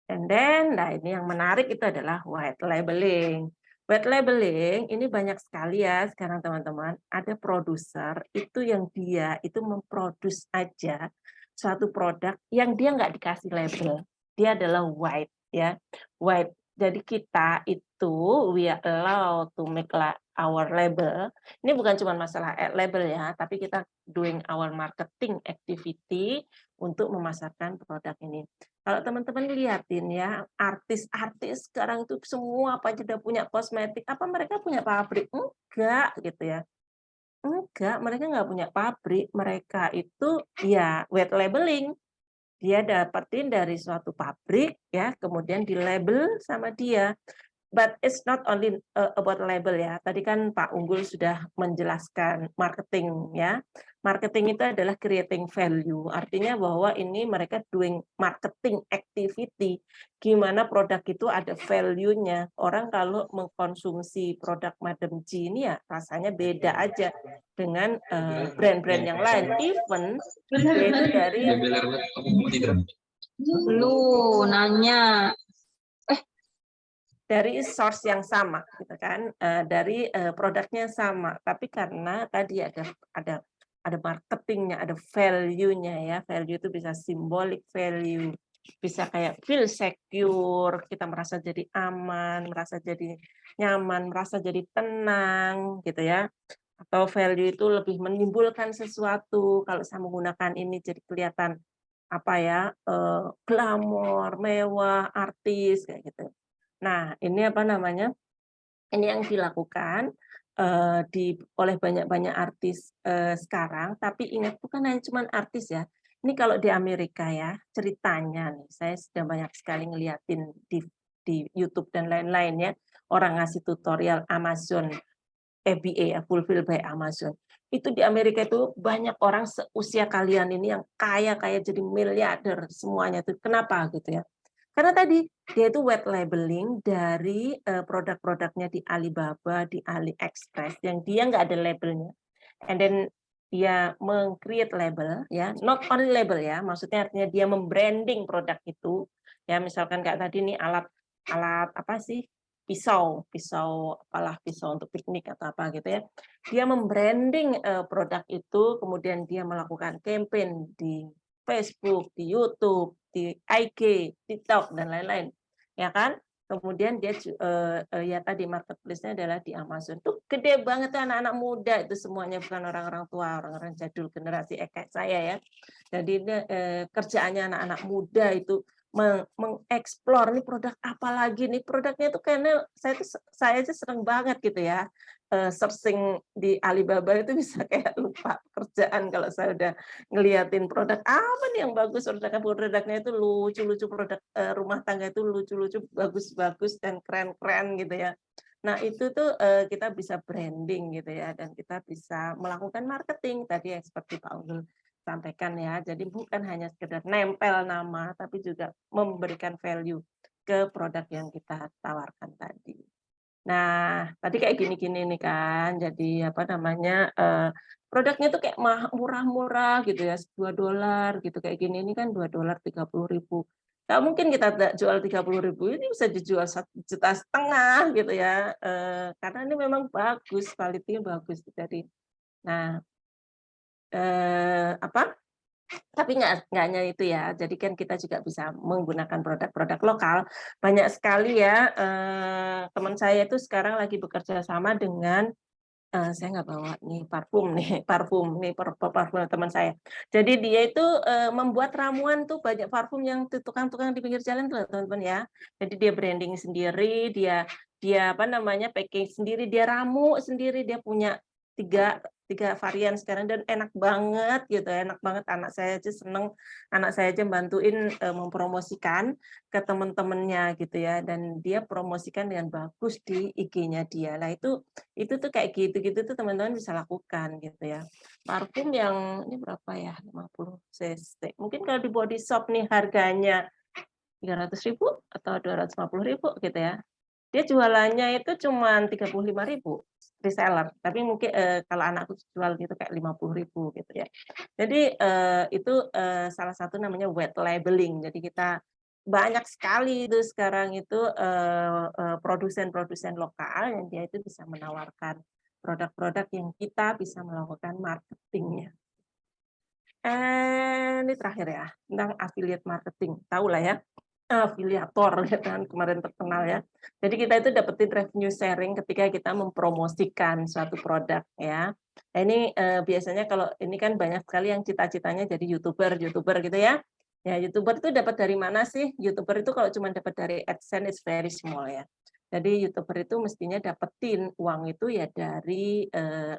And then, nah ini yang menarik itu adalah white labeling. White labeling ini banyak sekali ya sekarang teman-teman. Ada produser itu yang dia itu memproduce aja suatu produk yang dia nggak dikasih label. Dia adalah white ya, white. Jadi kita itu we are allowed to make our label. Ini bukan cuma masalah label ya, tapi kita doing our marketing activity untuk memasarkan produk ini. Kalau teman-teman lihatin ya, artis-artis sekarang itu semua apa aja udah punya kosmetik, apa mereka punya pabrik? Enggak gitu ya. Enggak, mereka nggak punya pabrik, mereka itu ya wet labeling. Dia dapetin dari suatu pabrik ya, kemudian di label sama dia. But it's not only about label ya. Tadi kan Pak Unggul sudah menjelaskan marketing ya. Marketing itu adalah creating value. Artinya bahwa ini mereka doing marketing activity. Gimana produk itu ada value-nya. Orang kalau mengkonsumsi produk Madam G ini ya rasanya beda aja dengan brand-brand yang lain. Even dia itu dari source yang sama gitu kan, dari produknya sama, tapi karena tadi ada marketingnya, ada value-nya ya. Value itu bisa symbolic value, bisa kayak feel secure, kita merasa jadi aman, merasa jadi nyaman, merasa jadi tenang gitu ya. Atau value itu lebih menimbulkan sesuatu, kalau saya menggunakan ini jadi kelihatan apa ya, glamor, mewah, artis kayak gitu. Nah, ini apa namanya? Ini yang dilakukan oleh banyak artis sekarang, tapi ingat bukan hanya cuma artis ya. Ini kalau di Amerika ya, ceritanya nih, saya sudah banyak sekali ngeliatin di YouTube dan lain-lain ya, orang ngasih tutorial Amazon FBA ya, Fulfill by Amazon. Itu di Amerika itu banyak orang seusia kalian ini yang kaya jadi miliarder semuanya itu. Kenapa gitu ya? Karena tadi dia itu wet labeling dari produk-produknya di Alibaba, di AliExpress yang dia nggak ada labelnya. And then dia meng-create label ya, not only label ya, maksudnya artinya dia membranding produk itu. Ya, misalkan kayak tadi nih alat apa sih? Pisau untuk piknik atau apa gitu ya. Dia membranding produk itu, kemudian dia melakukan campaign di Facebook, di YouTube, di IG, TikTok dan lain-lain, ya kan? Kemudian dia ya tadi marketplace-nya adalah di Amazon. Tuh gede banget anak-anak muda itu semuanya, bukan orang-orang tua, orang-orang jadul generasi kayak saya ya. Jadi kerjaannya anak-anak muda itu mengeksplor nih produk apa lagi nih, produknya itu karena saya aja seneng banget gitu ya, searching di Alibaba itu bisa kayak lupa kerjaan kalau saya udah ngeliatin produk apa nih yang bagus, produknya itu lucu-lucu, produk rumah tangga itu lucu-lucu, bagus-bagus dan keren-keren gitu ya. Nah itu tuh kita bisa branding gitu ya, dan kita bisa melakukan marketing tadi yang seperti Pak Unggul sampaikan ya. Jadi bukan hanya sekedar nempel nama, tapi juga memberikan value ke produk yang kita tawarkan tadi. Nah, tadi kayak gini-gini nih kan. Jadi apa namanya? Produknya tuh kayak murah-murah gitu ya, $2 gitu kayak gini. Ini kan $2 30.000. Nggak mungkin kita jual 30.000, ini bisa dijual 1,5 juta gitu ya. Karena ini memang bagus, kualitinya bagus. Jadi, nah tapi nggak hanya itu ya, jadi kan kita juga bisa menggunakan produk-produk lokal. Banyak sekali ya, teman saya itu sekarang lagi bekerja sama dengan, saya nggak bawa nih parfum teman saya. Jadi dia itu membuat ramuan tuh, banyak parfum yang tukang-tukang di pinggir jalan tuh teman-teman ya. Jadi dia branding sendiri, dia apa namanya, packing sendiri, dia ramu sendiri, dia punya tiga varian sekarang dan enak banget gitu, enak banget. Anak saya aja seneng, anak saya aja bantuin mempromosikan ke teman-temannya gitu ya, dan dia promosikan dengan bagus di IG-nya dia. Nah itu tuh kayak gitu-gitu tuh teman-teman bisa lakukan gitu ya. Parfum yang ini berapa ya, 50 cc. Mungkin kalau di Body Shop nih harganya 300.000 atau 250.000 gitu ya. Dia jualannya itu cuma 35.000 reseller, tapi mungkin kalau anakku jual gitu kayak 50.000 gitu ya. Jadi itu salah satu namanya wet labeling. Jadi kita banyak sekali itu sekarang itu produsen-produsen lokal yang dia itu bisa menawarkan produk-produk yang kita bisa melakukan marketingnya. Ini terakhir ya, tentang affiliate marketing. Tahu lah ya, afiliator kan kemarin terkenal ya. Jadi kita itu dapetin revenue sharing ketika kita mempromosikan suatu produk ya. Nah ini biasanya kalau ini kan banyak sekali yang cita-citanya jadi YouTuber gitu ya. Ya YouTuber itu dapat dari mana sih? YouTuber itu kalau cuma dapat dari AdSense is very small ya. Jadi YouTuber itu mestinya dapetin uang itu ya dari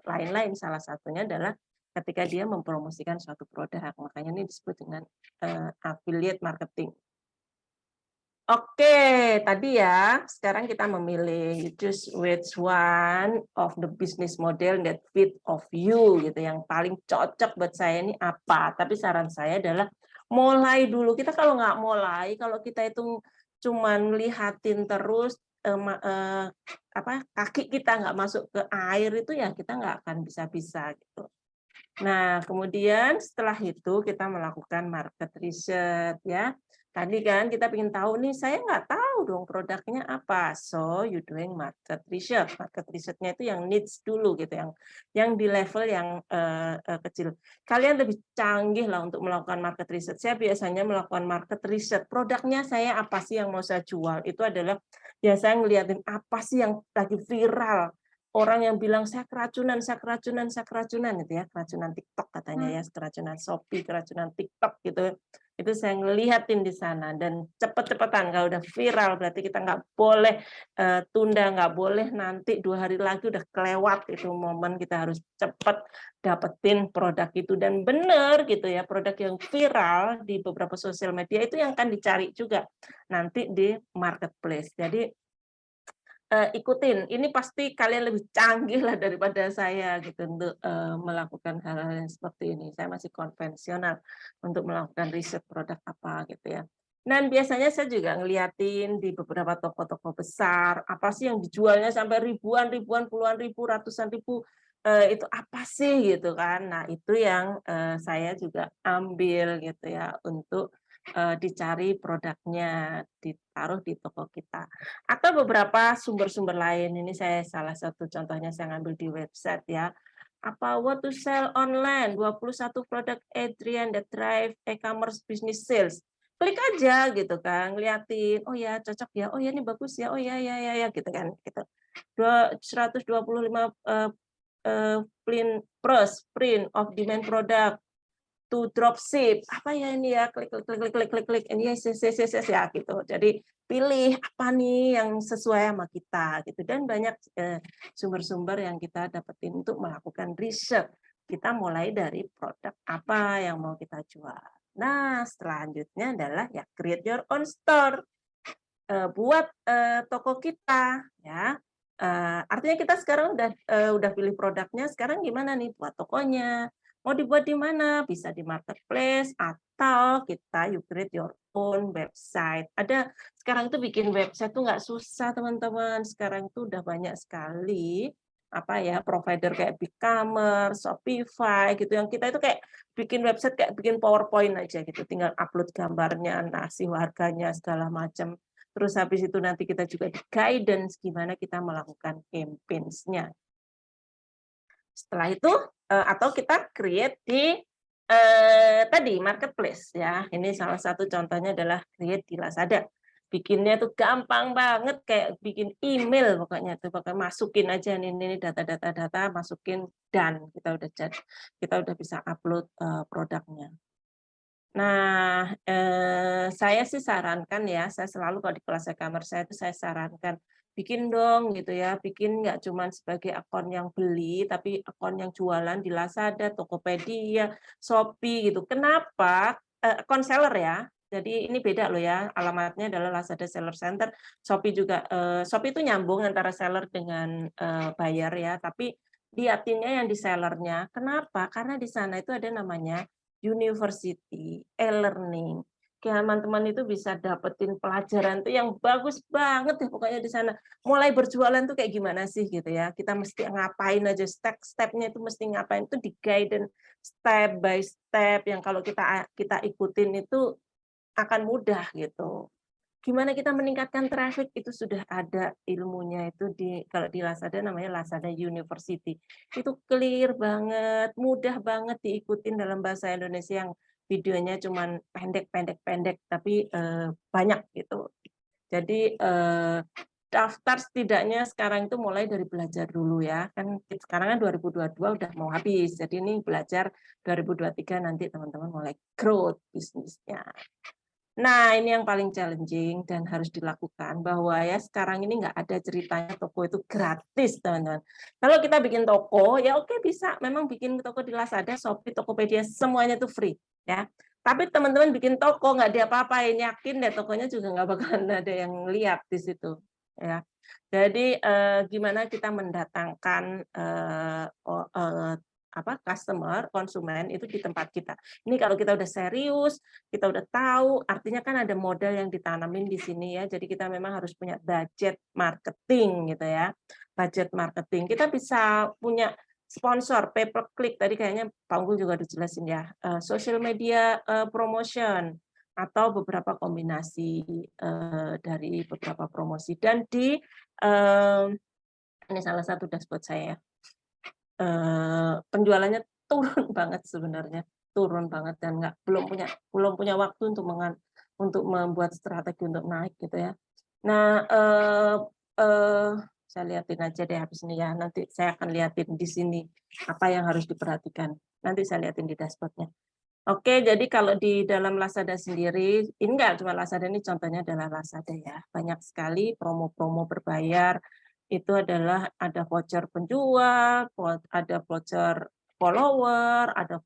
lain-lain. Salah satunya adalah ketika dia mempromosikan suatu produk. Makanya ini disebut dengan affiliate marketing. Oke, tadi ya. Sekarang kita memilih you choose which one of the business model that fit of you gitu. Yang paling cocok buat saya ini apa? Tapi saran saya adalah mulai dulu. Kita kalau nggak mulai, kalau kita itu cuman lihatin terus kaki kita nggak masuk ke air itu ya kita nggak akan bisa-bisa gitu. Nah, kemudian setelah itu kita melakukan market research ya. Tadi kan kita ingin tahu nih, saya nggak tahu dong produknya apa. So, you doing market research. Market research-nya itu yang needs dulu gitu, yang di level yang kecil. Kalian lebih canggih lah untuk melakukan market research. Saya biasanya melakukan market research. Produknya saya apa sih yang mau saya jual? Itu adalah ya saya ngeliatin apa sih yang lagi viral. Orang yang bilang saya keracunan gitu ya, keracunan TikTok katanya ya, keracunan Shopee, keracunan TikTok gitu. Itu saya ngeliatin di sana dan cepet-cepetan kalau udah viral berarti kita nggak boleh tunda, nggak boleh nanti 2 hari lagi udah kelewat itu momen, kita harus cepet dapetin produk itu dan bener gitu ya, produk yang viral di beberapa sosial media itu yang akan dicari juga nanti di marketplace. Jadi ikutin, ini pasti kalian lebih canggih lah daripada saya gitu untuk melakukan hal-hal yang seperti ini. Saya masih konvensional untuk melakukan riset produk apa gitu ya. Dan biasanya saya juga ngeliatin di beberapa toko-toko besar, apa sih yang dijualnya sampai ribuan, puluhan ribu, ratusan ribu, itu apa sih gitu kan. Nah itu yang saya juga ambil gitu ya untuk dicari produknya, ditaruh di toko kita. Atau beberapa sumber-sumber lain, ini saya salah satu contohnya saya ngambil di website ya. Apa what to sell online, 21 produk Adrian that drive e-commerce business sales. Klik aja gitu kan, ngeliatin, oh ya cocok ya, oh ya ini bagus ya, oh ya gitu kan. Gitu. 125 print of demand product to dropship, apa ya ini ya, klik ini yes ya gitu. Jadi pilih apa nih yang sesuai sama kita gitu, dan banyak sumber-sumber yang kita dapetin untuk melakukan riset. Kita mulai dari produk apa yang mau kita jual. Nah, selanjutnya adalah ya create your own store. Buat toko kita ya. Artinya kita sekarang udah pilih produknya, sekarang gimana nih buat tokonya? Mau dibuat di mana? Bisa di marketplace atau kita you create your own website. Ada sekarang itu bikin website tuh nggak susah teman-teman. Sekarang itu udah banyak sekali apa ya provider kayak BigCommerce, Shopify gitu yang kita itu kayak bikin website kayak bikin PowerPoint aja gitu, tinggal upload gambarnya, ngasih harganya segala macam. Terus habis itu nanti kita juga di guidance gimana kita melakukan campaigns-nya. Setelah itu atau kita create di tadi marketplace ya. Ini salah satu contohnya adalah create di Lazada. Bikinnya tuh gampang banget kayak bikin email pokoknya tuh, pakai masukin aja ini data masukin dan kita udah bisa upload produknya. Nah, saya sih sarankan ya, saya selalu kalau di kelas e-commerce saya itu saya sarankan bikin dong gitu ya, bikin nggak cuma sebagai akun yang beli, tapi akun yang jualan di Lazada, Tokopedia, Shopee gitu. Kenapa? Akun seller ya. Jadi ini beda loh ya, alamatnya adalah Lazada Seller Center. Shopee juga, Shopee itu nyambung antara seller dengan buyer ya, tapi lihatinnya yang di sellernya. Kenapa? Karena di sana itu ada namanya university, e-learning. Teman-teman itu bisa dapetin pelajaran tuh yang bagus banget ya pokoknya di sana. Mulai berjualan tuh kayak gimana sih gitu ya. Kita mesti ngapain aja, step-stepnya itu mesti ngapain, itu di guidance step by step yang kalau kita ikutin itu akan mudah gitu. Gimana kita meningkatkan traffic itu sudah ada ilmunya itu kalau di Lazada namanya Lazada University. Itu clear banget, mudah banget diikutin dalam bahasa Indonesia yang videonya cuman pendek tapi banyak gitu. Jadi daftar setidaknya sekarang itu mulai dari belajar dulu ya. Kan sekarang kan 2022 udah mau habis. Jadi ini belajar 2023 nanti teman-teman mulai growth bisnisnya. Nah, ini yang paling challenging dan harus dilakukan, bahwa ya sekarang ini nggak ada ceritanya toko itu gratis, teman-teman. Kalau kita bikin toko, ya oke bisa, memang bikin toko di Lazada, Shopee, Tokopedia, semuanya itu free, ya. Tapi teman-teman bikin toko nggak diapa-apain, yakin deh tokonya juga nggak bakalan ada yang lihat di situ, ya. Jadi gimana kita mendatangkan customer, konsumen itu di tempat kita. Ini kalau kita udah serius, kita udah tahu, artinya kan ada modal yang ditanamin di sini ya. Jadi kita memang harus punya budget marketing gitu ya. Budget marketing. Kita bisa punya sponsor, pay per click, tadi kayaknya Pak Unggul juga dijelasin ya. Social media promotion atau beberapa kombinasi dari beberapa promosi. Dan di ini salah satu dashboard saya. Penjualannya turun banget sebenarnya, turun banget, dan belum punya waktu untuk membuat strategi untuk naik gitu ya. Nah, saya lihatin aja deh habis ini ya, nanti saya akan lihatin di sini apa yang harus diperhatikan. Nanti saya lihatin di dashboard-nya. Oke, jadi kalau di dalam Lazada sendiri, ini enggak cuma Lazada, ini contohnya adalah Lazada ya. Banyak sekali promo-promo berbayar, itu adalah ada voucher penjual, ada voucher follower, ada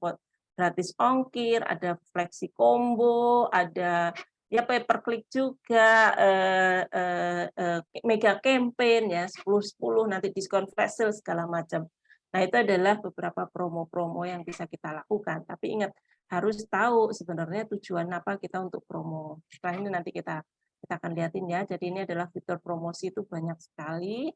gratis ongkir, ada flexi combo, ada ya pay per click juga, mega campaign ya, 10-10, nanti diskon flash sale segala macam. Nah, itu adalah beberapa promo-promo yang bisa kita lakukan. Tapi ingat, harus tahu sebenarnya tujuan apa kita untuk promo. Setelah ini nanti kita akan lihatin ya. Jadi ini adalah fitur promosi itu banyak sekali.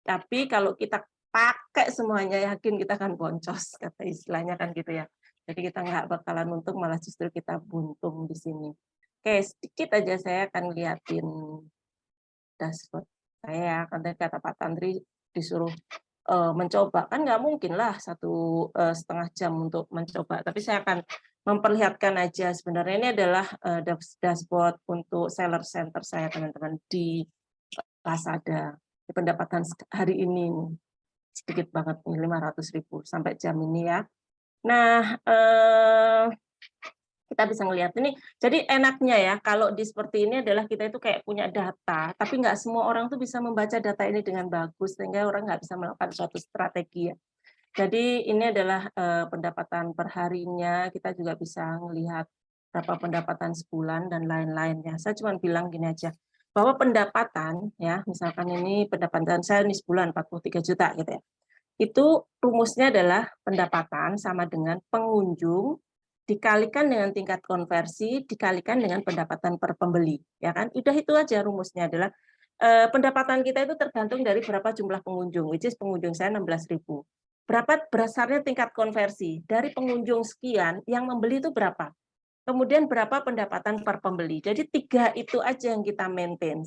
Tapi kalau kita pakai semuanya, yakin kita akan boncos, kata istilahnya kan gitu ya. Jadi kita nggak bakalan untung, malah justru kita buntung di sini. Oke, sedikit aja saya akan lihatin dashboard saya. Kan tadi kata Pak Tandri disuruh mencoba, kan nggak mungkin lah 1,5 jam untuk mencoba. Tapi saya akan memperlihatkan aja, sebenarnya ini adalah dashboard untuk seller center saya, teman-teman, di Lazada. Pendapatan hari ini sedikit banget nih, 500.000 sampai jam ini ya. Nah, kita bisa ngelihat ini. Jadi enaknya ya kalau di seperti ini adalah kita itu kayak punya data, tapi nggak semua orang tuh bisa membaca data ini dengan bagus, sehingga orang nggak bisa melakukan suatu strategi ya. Jadi ini adalah pendapatan per harinya, kita juga bisa melihat berapa pendapatan sebulan dan lain-lain ya. Saya cuma bilang gini aja, bahwa pendapatan ya, misalkan ini pendapatan saya ini sebulan 43 juta gitu ya. Itu rumusnya adalah pendapatan sama dengan pengunjung dikalikan dengan tingkat konversi dikalikan dengan pendapatan per pembeli, ya kan? Udah itu aja rumusnya adalah pendapatan kita itu tergantung dari berapa jumlah pengunjung, which is pengunjung saya 16.000. Berapa berdasarnya tingkat konversi dari pengunjung sekian yang membeli itu berapa? Kemudian berapa pendapatan per pembeli. Jadi 3 itu aja yang kita maintain.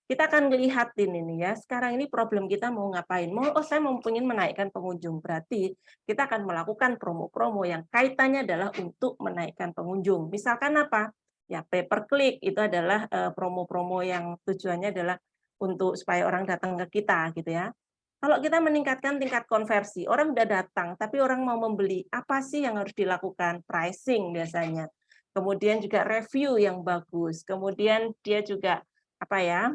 Kita akan melihatin ini ya, sekarang ini problem kita mau ngapain. Saya mau ingin menaikkan pengunjung, berarti kita akan melakukan promo-promo yang kaitannya adalah untuk menaikkan pengunjung. Misalkan apa? Ya pay per click, itu adalah promo-promo yang tujuannya adalah untuk supaya orang datang ke kita gitu ya. Kalau kita meningkatkan tingkat konversi, orang udah datang, tapi orang mau membeli, apa sih yang harus dilakukan? Pricing biasanya. Kemudian juga review yang bagus, kemudian dia juga apa ya,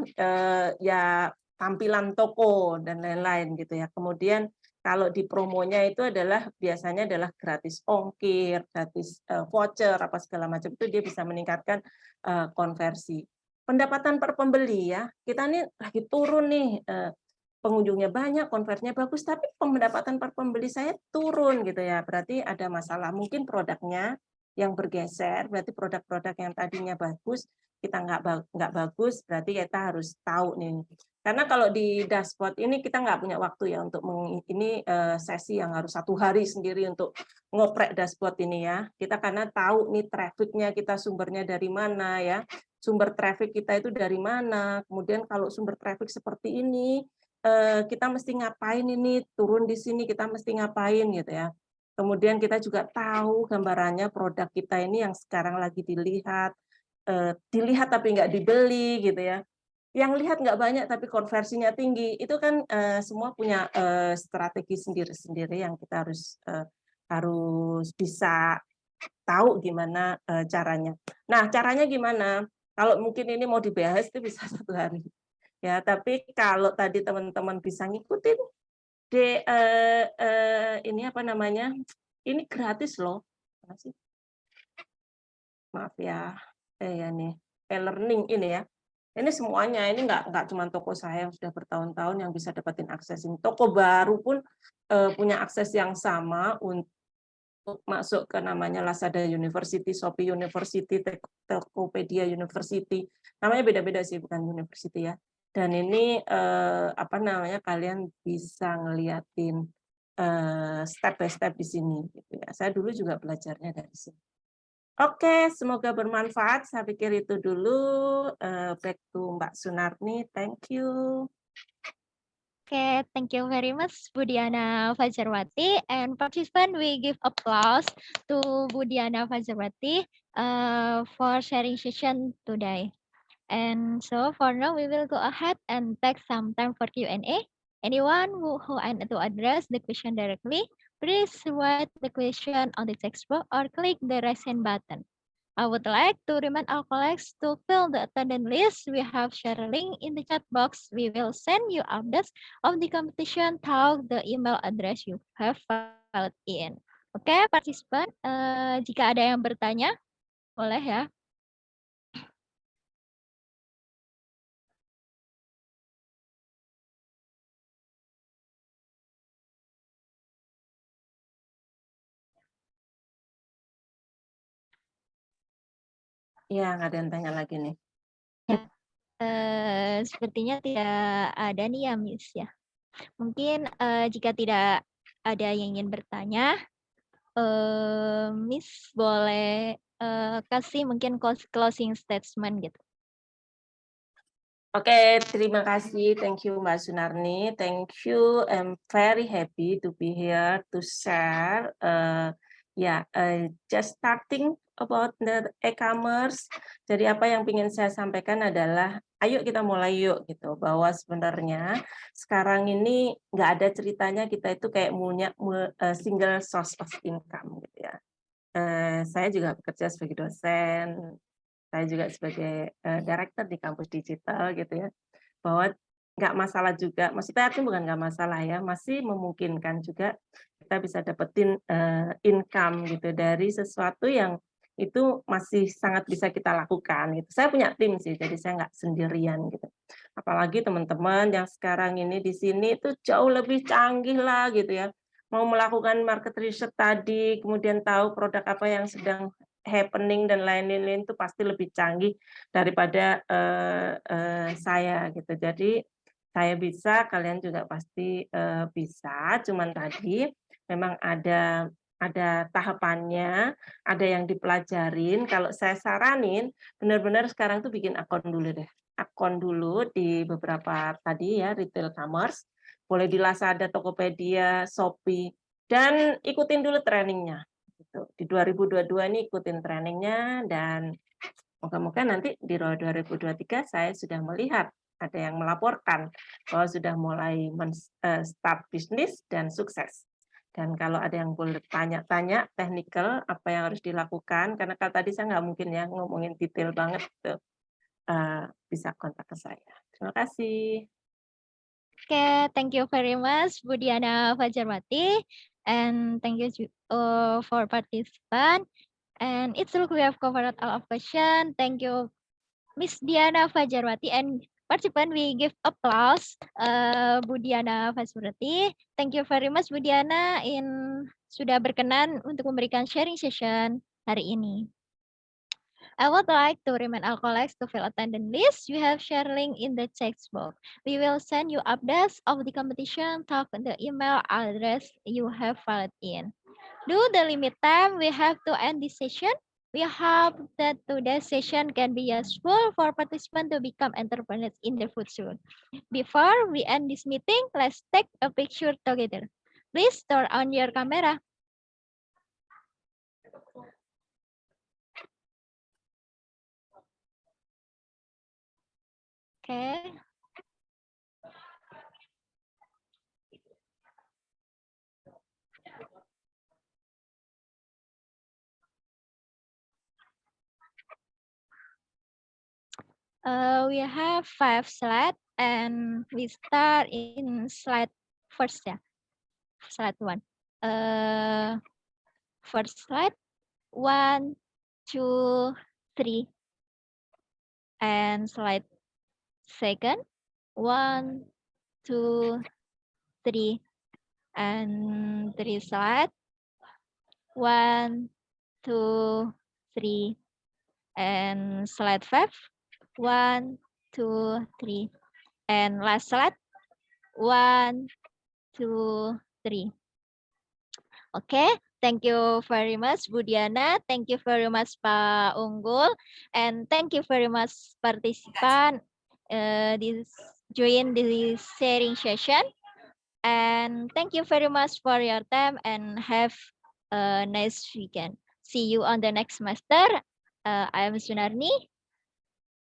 ya tampilan toko dan lain-lain gitu ya. Kemudian kalau di promonya itu adalah biasanya adalah gratis ongkir, gratis voucher apa segala macam, itu dia bisa meningkatkan konversi. Pendapatan per pembeli ya, kita ini lagi turun nih, pengunjungnya banyak, konversinya bagus, tapi pendapatan per pembeli saya turun gitu ya. Berarti ada masalah, mungkin produknya yang bergeser, berarti produk-produk yang tadinya bagus kita nggak bagus, berarti kita harus tahu nih. Karena kalau di dashboard ini kita nggak punya waktu ya untuk ini sesi yang harus 1 hari sendiri untuk ngoprek dashboard ini ya. Kita karena tahu nih trafficnya kita sumbernya dari mana ya, sumber traffic kita itu dari mana. Kemudian kalau sumber traffic seperti ini kita mesti ngapain ini, turun di sini kita mesti ngapain gitu ya. Kemudian kita juga tahu gambarannya produk kita ini yang sekarang lagi dilihat tapi nggak dibeli gitu ya. Yang lihat nggak banyak tapi konversinya tinggi, itu kan semua punya strategi sendiri-sendiri yang kita harus bisa tahu gimana caranya. Nah, caranya gimana? Kalau mungkin ini mau dibahas itu bisa 1 hari. Ya, tapi kalau tadi teman-teman bisa ngikutin ini apa namanya? Ini gratis loh. Mana sih? Maaf ya. Ya nih, e-learning ini ya. Ini semuanya, ini nggak cuma toko saya yang sudah bertahun-tahun yang bisa dapetin akses ini. Toko baru pun punya akses yang sama untuk masuk ke namanya Lazada University, Shopee University, Tokopedia University. Namanya beda-beda sih, bukan university ya. Dan ini apa namanya, kalian bisa ngeliatin step by step di sini gitu ya. Saya dulu juga belajarnya dari sini. Oke, semoga bermanfaat. Saya pikir itu dulu. Back to Mbak Sunarni. Thank you. Okay, thank you very much, Budiana Fajarwati. And participant, we give applause to Budiana Fajarwati for sharing session today. And so for now, we will go ahead and take some time for Q&A. Anyone who want to address the question directly, please write the question on the text box or click the raise hand button. I would like to remind our colleagues to fill the attendance list. We have shared a link in the chat box. We will send you updates of the competition through the email address you have filled in. Oke, partisipan, jika ada yang bertanya, boleh ya. Ya, nggak ada yang tanya lagi nih. Sepertinya tidak ada nih ya, Miss ya. Mungkin jika tidak ada yang ingin bertanya, Miss boleh kasih mungkin closing statement gitu. Oke, terima kasih. Thank you, Mbak Sunarni. Thank you. I'm very happy to be here to share. Just starting about the e-commerce. Jadi apa yang ingin saya sampaikan adalah, ayo kita mulai yuk gitu. Bahwa sebenarnya sekarang ini nggak ada ceritanya kita itu kayak punya single source of income gitu ya. Saya juga bekerja sebagai dosen. Saya juga sebagai director di kampus digital gitu ya, bahwa nggak masalah juga, maksudnya artinya bukan nggak masalah ya, masih memungkinkan juga kita bisa dapetin income gitu dari sesuatu yang itu masih sangat bisa kita lakukan gitu. Saya punya tim sih, jadi saya nggak sendirian gitu. Apalagi teman-teman yang sekarang ini di sini itu jauh lebih canggih lah gitu ya. Mau melakukan market research tadi, kemudian tahu produk apa yang sedang happening dan lain-lain itu pasti lebih canggih daripada saya gitu. Jadi saya bisa, kalian juga pasti bisa. Cuman tadi memang ada tahapannya, ada yang dipelajarin. Kalau saya saranin, benar-benar sekarang tuh bikin akun dulu deh. Akun dulu di beberapa tadi ya retail commerce, boleh di Lazada, Tokopedia, Shopee, dan ikutin dulu trainingnya. Di 2022 ini ikutin trainingnya, dan moga-moga nanti di 2023 saya sudah melihat ada yang melaporkan bahwa sudah mulai start bisnis dan sukses. Dan kalau ada yang boleh tanya-tanya technical apa yang harus dilakukan, karena kalau tadi saya nggak mungkin ya ngomongin detail banget, bisa kontak ke saya. Terima kasih. Okay, thank you very much, Budiana Fajarwati, and thank you for participant. And it's look we have covered all of question. Thank you, Miss Diana Fajarwati, and participant we give applause Budiana Fajarwati. Thank you very much, Budiana, sudah berkenan untuk memberikan sharing session hari ini. I would like to remind our colleagues to fill attendance list. We have shared link in the text box. We will send you updates of the competition through the email address you have filled in. Due the limit time, we have to end this session. We hope that today's session can be useful for participants to become entrepreneurs in the future. Before we end this meeting, let's take a picture together. Please turn on your camera. Okay. We have 5 slides and we start in slide first, yeah. Slide 1. First slide, 1, 2, 3. And slide second, 1, 2, 3. And 3 slide, 1, 2, 3. And slide 5, 1, 2, 3. And last slide, 1, 2, 3. Okay, thank you very much, Budiana. Thank you very much, Pak Unggul. And thank you very much, participant, join this sharing session. And thank you very much for your time and have a nice weekend. See you on the next semester. I am Sunarni.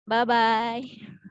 Bye-bye.